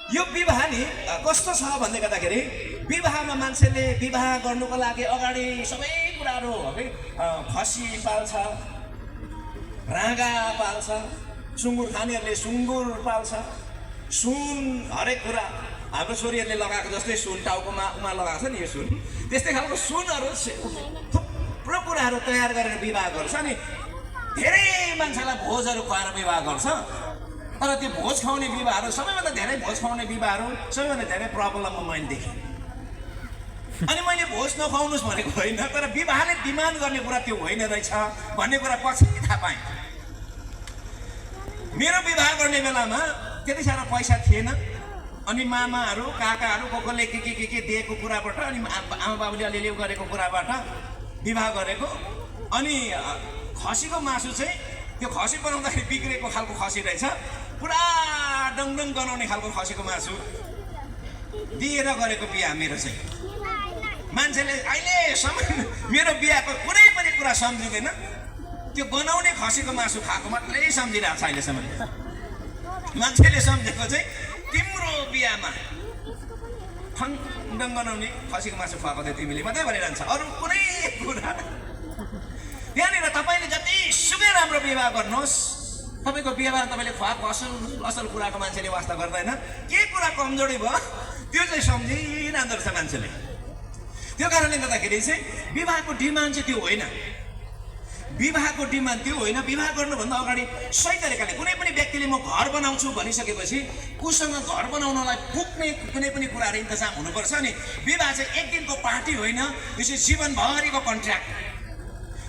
यो विवाह नि कस्तो छ भन्दै गर्दाखेरि विवाहमा मान्छेले विवाह गर्नुको लागि अगाडि सबै कुराहरू है खसी पाल्छ, राँगा पाल्छ, सुँगुर खानेहरूले सुँगुर पाल्छ, सुन हरेक कुरा हाम्रो छोरीहरूले लगाएको जस्तै सुन टाउकोमा उमा लगाएको छ नि यो सुन, त्यस्तै खालको सुनहरू थुप्रो कुराहरू तयार गरेर विवाह गर्छ। अनि धेरै मान्छेलाई भोजहरू खुवाएर विवाह गर्छ। तर त्यो भोज खुवाउने विवाहहरू सबैभन्दा धेरै भोज खुवाउने विवाहहरू सबैभन्दा धेरै प्रब्लममा मैले देखेँ। अनि मैले भोज नखुवाउनुहोस् भनेको होइन, तर विवाहले डिमान्ड गर्ने कुरा त्यो होइन रहेछ भन्ने कुरा पछि थाहा पाएँ। मेरो विवाह गर्ने बेलामा त्यति साह्रो पैसा थिएन। अनि मामाहरू काकाहरू कसले के दिएको कुराबाट अनि आमा बाबुले अलिअलि गरेको कुराबाट विवाह गरेको। अनि खसीको मासु चाहिँ त्यो खसी बनाउँदाखेरि बिग्रेको खालको खसी रहेछ, पुरा डङडङ गनाउने खालको खसीको मासु दिएर गरेको बिहा मेरो चाहिँ। मान्छेले अहिलेसम्म मेरो बिहाको कुनै पनि कुरा सम्झिँदैन, त्यो गनाउने खसीको मासु खाएको मात्रै सम्झिरहेको छ अहिलेसम्म। मान्छेले सम्झेको चाहिँ तिम्रो बिहामा डङ गनाउने खसीको मासु खुवाएको थियो तिमीले मात्रै भनिरहन्छ, अरू कुनै कुरा। त्यहाँनिर तपाईँले जतिसुकै राम्रो विवाह गर्नुहोस्, तपाईँको विवाहमा तपाईँले खुवाएको असल असल कुराको मान्छेले वास्ता गर्दैन। के कुरा कमजोरी भयो त्यो चाहिँ सम्झिरहँदो रहेछ मान्छेले। त्यो कारणले गर्दाखेरि चाहिँ विवाहको डिमान्ड चाहिँ त्यो होइन। विवाहको डिमान्ड त्यो होइन। विवाह गर्नुभन्दा अगाडि सही तरिकाले कुनै पनि व्यक्तिले म घर बनाउँछु भनिसकेपछि उसँग घर बनाउनलाई पुग्ने कुनै पनि कुराहरू इन्तजाम हुनुपर्छ। अनि विवाह चाहिँ एक दिनको पार्टी होइन, यो चाहिँ जीवनभरिको कन्ट्र्याक्ट।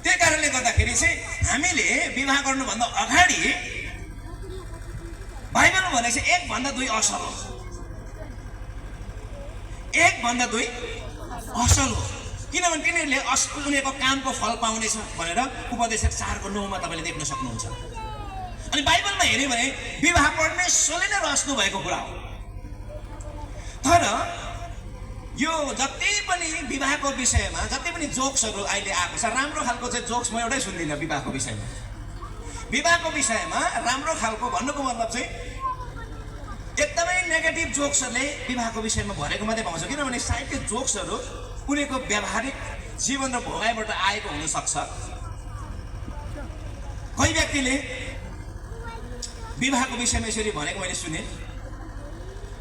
त्यही कारणले गर्दाखेरि चाहिँ हामीले विवाह गर्नुभन्दा अगाडि बाइबल भने चाहिँ 1:2 असल हो, 1:2 असल हो। किनभने तिनीहरूले उनीहरूको कामको फल पाउनेछ भनेर उपदेशक 4:9 तपाईँले देख्न सक्नुहुन्छ। अनि बाइबलमा हेऱ्यो भने विवाह परमेश्वरले नै रच्नु भएको कुरा हो। तर यो जति पनि विवाहको विषयमा जति पनि जोक्सहरू अहिले आएको छ, राम्रो खालको चाहिँ जोक्स म एउटै सुन्दिनँ विवाहको विषयमा। विवाहको विषयमा राम्रो खालको भन्नुको मतलब चाहिँ एकदमै नेगेटिभ जोक्सहरूले विवाहको विषयमा भरेको मात्रै पाउँछ। किनभने सायद त्यो जोक्सहरू उनीहरूको व्यावहारिक जीवन र भोगाइबाट आएको हुनसक्छ। कोही व्यक्तिले विवाहको विषयमा यसरी भनेको मैले सुने,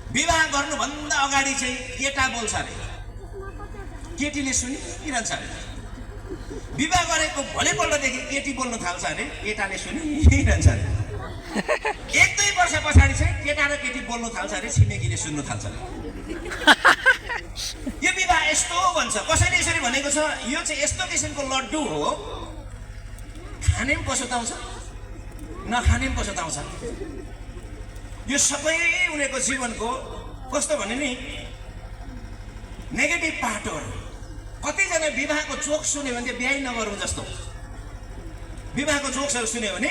विवाह गर्नुभन्दा अगाडि चाहिँ केटा बोल्छ अरे, केटीले सुनिरहन्छ अरे। विवाह गरेको भोलिपल्टदेखि केटी बोल्न थाल्छ अरे, केटाले सुनिरहन्छ अरे। 1-2 वर्ष पछाडि चाहिँ केटा र केटी बोल्न थाल्छ अरे, छिमेकीले सुन्नु थाल्छ अरे। यो विवाह यस्तो भन्छ। कसैले यसरी भनेको छ, यो चाहिँ यस्तो किसिमको लड्डु हो, खाने पनि पछुताउँछ नखाने पनि पछुताउँछ। यो सबै उनीहरूको जीवनको कस्तो भने नि नेगेटिभ पार्टहरू। कतिजना विवाहको जोक सुन्यो भने चाहिँ बिहाइ नगरौँ जस्तो, विवाहको जोक्सहरू सुन्यो भने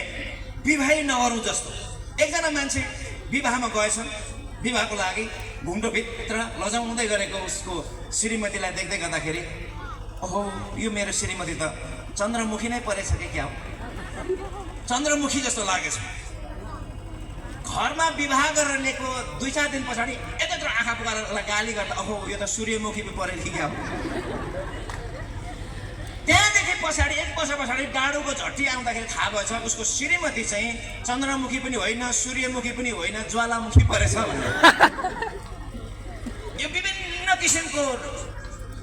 विवाहै नगरौँ जस्तो। एकजना मान्छे विवाहमा गएछन्, विवाहको लागि घुम्टोभित्र लजाउँदै गरेको उसको श्रीमतीलाई देख्दै गर्दाखेरि ओहो यो मेरो श्रीमती त चन्द्रमुखी नै परेछ कि क्या हो, चन्द्रमुखी जस्तो लागेछ। घरमा विवाह गरेर ल्याएको 2-4 दिन पछाडि यत्रो आँखा पुकारेर उसलाई गाली गर्दा ओहो यो त सूर्यमुखी पो परेछ कि क्या हो। त्यहाँदेखि पछाडि 1 वर्ष पछाडि डाडुको झट्टी आउँदाखेरि थाहा भएछ उसको श्रीमती चाहिँ चन्द्रमुखी पनि होइन, सूर्यमुखी पनि होइन, ज्वालामुखी परेछ भनेर। यो विभिन्न किसिमको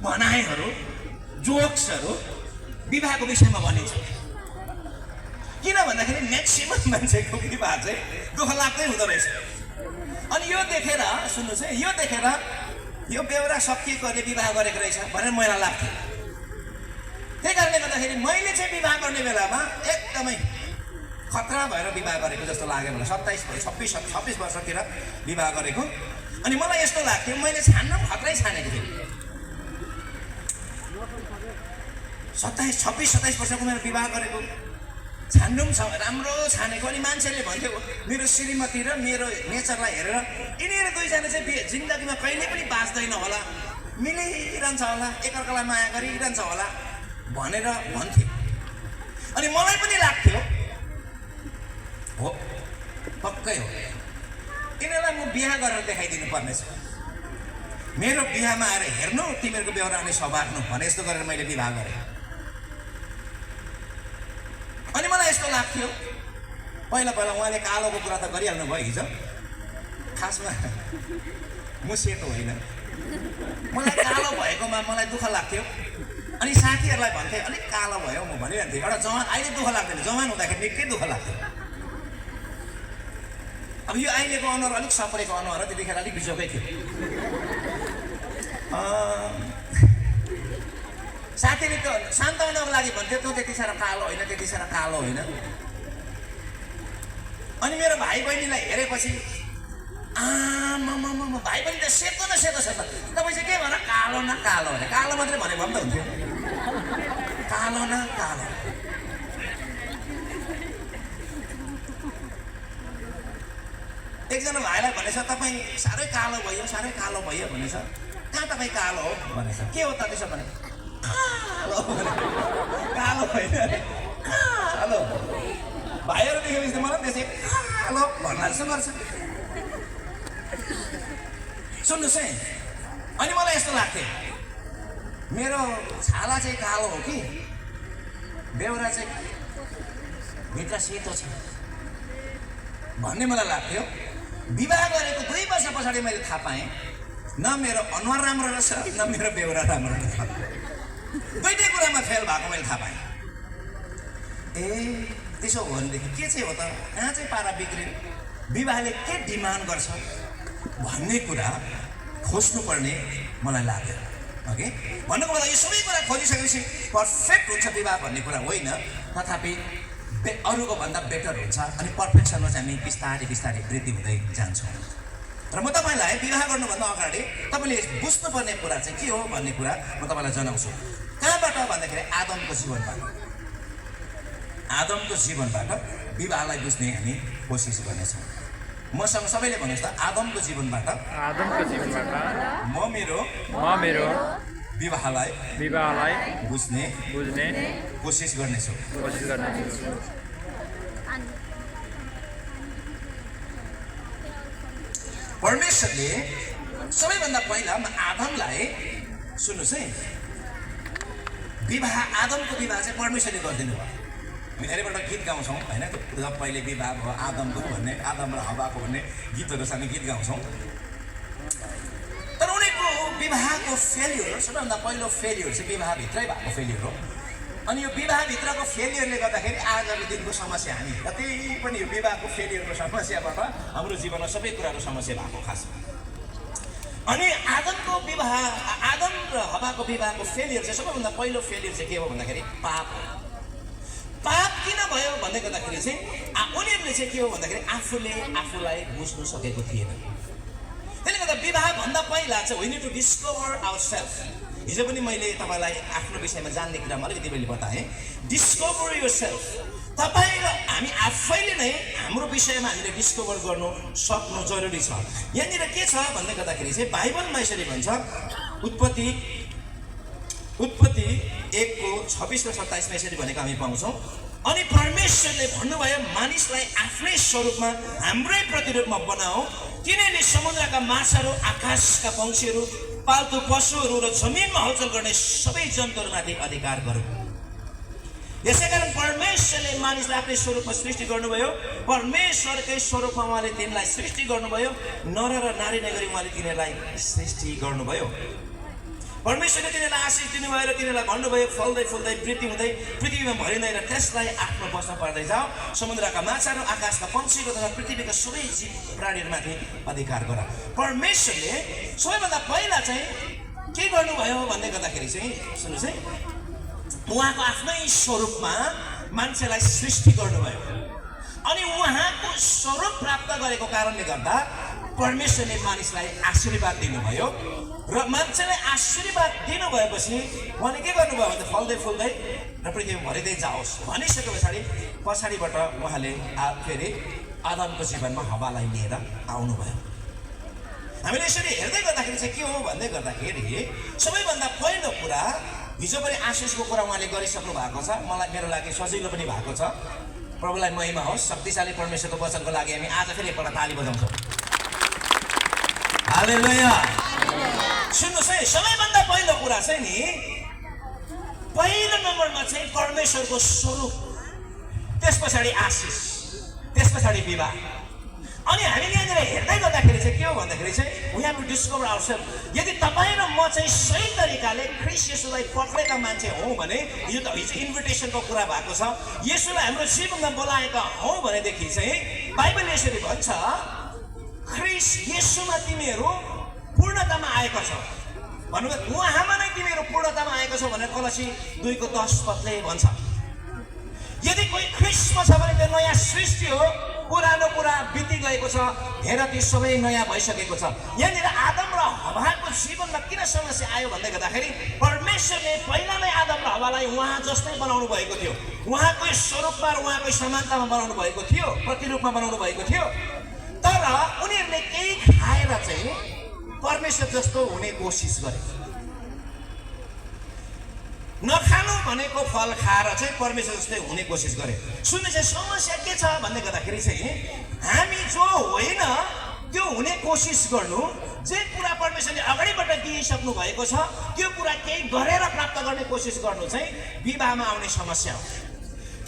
भनाइहरू जोक्सहरू विवाहको विषयमा भनिन्छ। किन भन्दाखेरि म्याक्सिमम मान्छेको विवाह चाहिँ दुःख लाग्दै हुँदो रहेछ। अनि यो देखेर सुन्नुहोस् है, यो देखेर यो बेहोरा सकिएकोले विवाह गरेको रहेछ भनेर मलाई लाग्थ्यो। त्यही कारणले गर्दाखेरि मैले चाहिँ विवाह गर्ने बेलामा एकदमै खतरा भएर विवाह गरेको जस्तो लाग्यो मलाई। 26 वर्षतिर विवाह गरेको। अनि मलाई यस्तो लाग्थ्यो मैले छान्न पनि खतरै छानेको थिएँ। 26-27 वर्षको मेरो विवाह गरेको, छान्नु पनि छ राम्रो छानेको। अनि मान्छेले भन्थ्यो मेरो श्रीमती र मेरो नेचरलाई हेरेर यिनीहरू दुईजना चाहिँ जिन्दगीमा कहिले पनि बाँच्दैन होला, मिलिरहन्छ होला, एकअर्कालाई माया गरिरहन्छ होला भनेर भन्थे। अनि मलाई पनि लाग्थ्यो हो पक्कै हो। यिनीहरूलाई म बिहा गरेर देखाइदिनु पर्नेछ। मेरो बिहामा आएर हेर्नु तिमीहरूको बेहोरा अनि सबार्नु भने यस्तो गरेर मैले विवाह गरेँ। अनि मलाई यस्तो लाग्थ्यो पहिला उहाँले कालोको कुरा त गरिहाल्नु भयो हिजो। खासमा म सेतो होइन, मलाई कालो भएकोमा मलाई दुःख लाग्थ्यो। अनि साथीहरूलाई भन्थे अलिक कालो भयो म भनिरहन्थेँ। एउटा जवान अहिले दुःख लाग्दैन, जवान हुँदाखेरि निकै दुःख लाग्थ्यो। अब यो अहिलेको अनुहार अलिक सपरेको अनुहार हो, त्यतिखेर अलिक बिजोकै थियो। साथीले त सान्ताउनको लागि भन्थ्यो तँ त्यति साह्रो कालो होइन, त्यति साह्रो कालो होइन। अनि मेरो भाइ बहिनीलाई हेरेपछि भाइ बहिनी त सेतो न सेतो सेतो, तपाईँ चाहिँ के भन कालो न कालो अरे, कालो मात्रै भने भए पनि त हुन्थ्यो, कालो न कालो। एकजना भाइलाई भनेछ तपाईँ साह्रै कालो भयो भनेछ। कहाँ तपाईँ कालो हो भनेछ। के हो त त्यसो भने कालो होइन कालो। भाइहरू देखेपछि मलाई त्यसै कालो भन्ला जस्तो गर्छ। सुन्नुहोस् है, अनि मलाई यस्तो लाग्थ्यो मेरो छाला चाहिँ कालो हो कि बेहोरा चाहिँ भित्र सेतो छ भन्ने मलाई लाग्थ्यो। विवाह गरेको 2 वर्ष पछाडि मैले थाहा पाएँ न मेरो अनुहार राम्रो रहेछ न मेरो बेहोरा राम्रो रहेछ। दुईटै कुरामा फेल भएको मैले थाहा पाएँ। ए त्यसो हो भनेदेखि के चाहिँ हो त, कहाँ चाहिँ पारा बिग्रियो, विवाहले के डिमान्ड गर्छ भन्ने कुरा खोज्नुपर्ने मलाई लाग्यो। ओके, भन्नुको मतलब यो सबै कुरा खोजिसकेपछि पर्फेक्ट हुन्छ विवाह भन्ने कुरा होइन, तथापि अरूको भन्दा बेटर हुन्छ। अनि पर्फेक्सनमा चाहिँ हामी बिस्तारै बिस्तारै वृद्धि हुँदै जान्छौँ। र म तपाईँलाई विवाह गर्नुभन्दा अगाडि तपाईँले बुझ्नुपर्ने कुरा चाहिँ के हो भन्ने कुरा म तपाईँलाई जनाउँछु। कहाँबाट भन्दाखेरि आदमको जीवनबाट विवाहलाई बुझ्ने हामी कोसिस गर्नेछौँ। मसँग सबैले भन्नुहोस् त, आदमको जीवनबाट म मेरो विवाहलाई बुझ्ने कोसिस गर्नेछु। परमेश्वरले सबैभन्दा पहिला आदमलाई, सुन्नुहोस् है, आदमको विवाह चाहिँ परमेश्वरले गरिदिनु भयो। हामी धेरैपल्ट गीत गाउँछौँ होइन, जब पहिले विवाह भयो आदमको भन्ने, आदम र हवाको भन्ने गीतहरू हामी गीत गाउँछौँ। तर उनीहरूको विवाहको फेलियर, सबैभन्दा पहिलो फेलियर चाहिँ विवाहभित्रै भएको फेलियर हो। अनि यो विवाहभित्रको फेलियरले गर्दाखेरि आजको दिनको समस्या हामी कतै पनि यो विवाहको फेलियरको समस्याबाट हाम्रो जीवनमा सबै कुराको समस्या भएको खास। अनि आदम र हवाको विवाहको फेलियर चाहिँ सबैभन्दा पहिलो फेलियर चाहिँ के हो भन्दाखेरि पाप किन भयो भन्दै गर्दाखेरि चाहिँ उनीहरूले चाहिँ के हो भन्दाखेरि आफूले आफूलाई बुझ्नु सकेको थिएन। त्यसले गर्दा विवाहभन्दा पहिला चाहिँ we need to discover ourself. हिजो पनि मैले तपाईँलाई आफ्नो विषयमा जान्ने कुरामा अलिकति मैले बताएँ, डिस्कभर योरसेल्फ। तपाईँ र हामी आफैले नै हाम्रो विषयमा हामीले डिस्कभर गर्नु सक्नु जरुरी छ। यहाँनिर के छ भन्दै गर्दाखेरि चाहिँ बाइबलमा यसरी भन्छ, उत्पत्ति 1:26 र 27 यसरी भनेको हामी पाउँछौँ। अनि परमेश्वरले भन्नुभयो मानिसलाई आफ्नै स्वरूपमा हाम्रै प्रतिरूपमा बनाऊ, तिनीहरूले समुद्रका माछाहरू, आकाशका पंक्षीहरू, पाल्तु पशुहरू र जमिनमा हलचल गर्ने सबै जन्तुहरूमाथि अधिकार गरौँ। यसैकारण परमेश्वरले मानिसलाई आफ्नै स्वरूपमा सृष्टि गर्नुभयो, परमेश्वरकै स्वरूपमा उहाँले तिनीलाई सृष्टि गर्नुभयो, नर र नारी नै गरी उहाँले तिनीहरूलाई सृष्टि गर्नुभयो। परमेश्वरले तिनीहरूलाई आशिष दिनुभयो र तिनीहरूलाई भन्नुभयो फल्दै फुल्दै वृद्धि हुँदै पृथ्वीमा भरिँदै र त्यसलाई आफ्नो बस्न पर्दै जाऊ, समुद्रका माछाहरू, आकाशका पंक्षीहरू तथा पृथ्वीका सबै जीव प्राणीहरूमाथि अधिकार गर। परमेश्वरले सबैभन्दा पहिला चाहिँ के गर्नुभयो भन्दै गर्दाखेरि चाहिँ सुन्नुहोस् है, उहाँको आफ्नै स्वरूपमा मान्छेलाई सृष्टि गर्नुभयो। अनि उहाँको स्वरूप प्राप्त गरेको कारणले गर्दा परमेश्वरले मानिसलाई आशीर्वाद दिनुभयो र मान्छेलाई आशीर्वाद दिनुभएपछि उहाँले के गर्नुभयो भने फल्दै फुल्दै र पृथ्वीमा भरिँदै जाओस् भनिसके पछाडिबाट उहाँले फेरि आदमको जीवनमा हवालाई लिएर आउनुभयो। हामीले यसरी हेर्दै गर्दाखेरि चाहिँ के हो भन्दै गर्दाखेरि सबैभन्दा पहिलो कुरा, हिजो पनि आशिषको कुरा उहाँले गरिसक्नु भएको छ। मलाई मेरो लागि सजिलो पनि भएको छ। प्रभुलाई महिमा होस्। शक्तिशाली परमेश्वरको वचनको लागि हामी आज फेरि एकपल्ट ताली बजाउँछौँ। हालेलुया। सुन्नुहोस् है, सबैभन्दा पहिलो कुरा चाहिँ नि, पहिलो नम्बरमा चाहिँ परमेश्वरको स्वरूप, त्यस पछाडि आशिष, त्यस पछाडि विवाह। अनि हामीले यहाँनिर हेर्दै गर्दाखेरि चाहिँ के हो भन्दाखेरि चाहिँ we have to discover ourself. यदि तपाईँ र म चाहिँ सही तरिकाले ख्रीष्ट येशूलाई पक्रेका मान्छे हौँ भने, यो त हिजो इन्भिटेसनको कुरा भएको छ, येशूलाई हाम्रो जीवनमा बोलाएका हौँ भनेदेखि चाहिँ बाइबल यसरी भन्छ, ख्रीष्ट येशूमा तिमीहरू पूर्णतामा आएको छ। भन्नुभयो उहाँमा नै तिमीहरू पूर्णतामा आएको छौ भनेर कलसी 2:10 भन्छ। यदि कोही ख्रीष्टमा छ भने त्यो नयाँ सृष्टि हो, पुरानो कुरा बिति गएको छ, हेर ती सबै नयाँ भइसकेको छ। यहाँनिर आदम र हव्वाको जीवनमा किन समस्या आयो भन्दै गर्दाखेरि परमेश्वरले पहिला नै आदम र हव्वालाई उहाँ जस्तै बनाउनु भएको थियो, उहाँकै स्वरूपमा र उहाँकै समानतामा बनाउनु भएको थियो, प्रतिरूपमा बनाउनु भएको थियो। तर उनीहरूले केही खाएर चाहिँ परमेश्वर जस्तो हुने कोसिस गरे। नखानु भनेको फल खाएर चाहिँ परमेश्वर जस्तै हुने कोसिस गरे। सुन्नुहोस्, समस्या के छ भन्दै गर्दाखेरि चाहिँ हामी जो होइन त्यो हुने कोसिस गर्नु, जे कुरा परमेश्वरले अगाडिबाट दिइसक्नु भएको छ त्यो कुरा केही गरेर प्राप्त गर्ने कोसिस गर्नु चाहिँ विवाहमा आउने समस्या हो।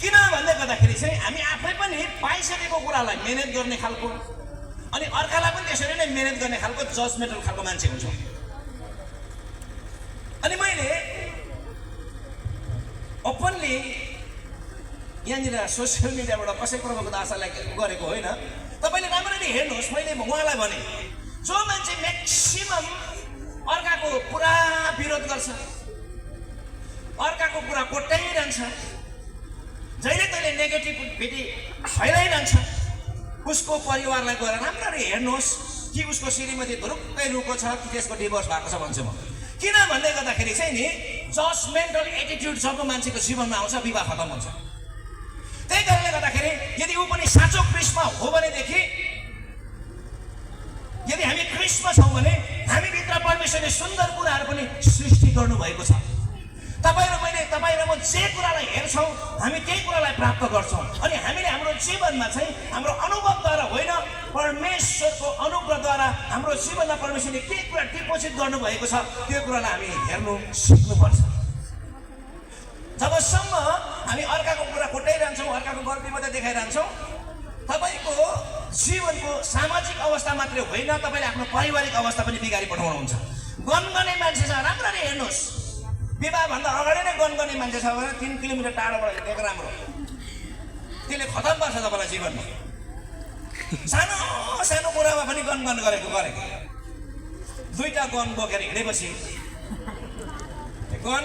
किन भन्दै गर्दाखेरि चाहिँ हामी आफै पनि पाइसकेको कुरालाई मेहनत गर्ने खालको, अनि अर्कालाई पनि त्यसरी नै मेहनत गर्ने खालको जजमेन्टल खालको मान्छे हुन्छौँ। अनि मैले ओपनली यहाँनिर सोसियल मिडियाबाट कसै प्रभुको दासलाई गरेको होइन, तपाईँले राम्ररी हेर्नुहोस्। मैले उहाँलाई भने जो मान्छे म्याक्सिमम अर्काको पुरा विरोध गर्छ, अर्काको कुरा कोट्याइरहन्छ, जहिले तहिले नेगेटिभिटी फैलाइरहन्छ, उसको परिवारलाई गएर राम्ररी हेर्नुहोस् कि उसको श्रीमती धुरुक्कै रुको छ कि त्यसको डिभोर्स भएको छ भन्छु म। किन भन्दै गर्दाखेरि चाहिँ नि जजमेन्टल एटिट्युड जब मान्छेको जीवनमा आउँछ विवाह खतम हुन्छ। त्यही कारणले गर्दाखेरि यदि ऊ पनि साँचो ख्रीष्टमा हो भनेदेखि, यदि हामी ख्रीष्टमा छौँ भने हामीभित्र परमेश्वरले सुन्दर कुराहरू पनि सृष्टि गर्नुभएको छ। तपाईँ र म जे कुरालाई हेर्छौँ हामी त्यही कुरालाई प्राप्त गर्छौँ। अनि हामीले हाम्रो जीवनमा चाहिँ हाम्रो अनुभवद्वारा होइन, परमेश्वरको अनुग्रहद्वारा हाम्रो जीवनमा परमेश्वरले के कुरा डिपोजिट गर्नुभएको छ त्यो कुरालाई हामी हेर्नु सिक्नुपर्छ। जबसम्म हामी अर्काको कुरा कोट्याइरहन्छौँ, अर्काको गल्ती मात्रै देखाइरहन्छौँ, तपाईँको जीवनको सामाजिक अवस्था मात्रै होइन, तपाईँले आफ्नो पारिवारिक अवस्था पनि बिगारी पठाउनुहुन्छ। गनगने मान्छे छ, राम्ररी हेर्नुहोस्, विवाहभन्दा अगाडि नै गनगने मान्छे छ भने 3 किलोमिटर टाढोबाट हेरेको राम्रो, त्यसले खतम पार्छ तपाईँलाई जीवनमा। सानो सानो कुरामा पनि गनगन गरेको 2टा गन बोकेर हिँडेपछि गन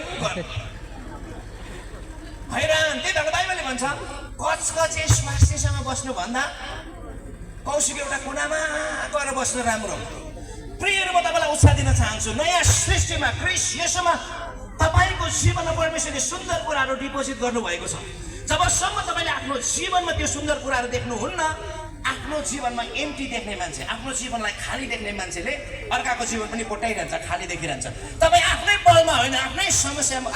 हैरान। त्यही भएर बाइबलले भन्छ कचकचे स्वास्थ्यसँग बस्नुभन्दा कौशिक एउटा कुनामा गएर बस्नु राम्रो। प्रियहरू, म तपाईँलाई उत्साह दिन चाहन्छु, नयाँ सृष्टिमा ख्रीष्ट येशूमा तपाईँको जीवनमा परमेश्वरले सुन्दर कुराहरू डिपोजिट गर्नुभएको छ। जबसम्म तपाईँले आफ्नो जीवनमा त्यो सुन्दर कुराहरू देख्नुहुन्न, आफ्नो जीवनमा एम्टी देख्ने मान्छे, आफ्नो जीवनलाई खाली देख्ने मान्छेले अर्काको जीवन पनि कोट्याइरहन्छ, खाली देखिरहन्छ। तपाईँ आफ्नै बलमा होइन, आफ्नै समस्यामा,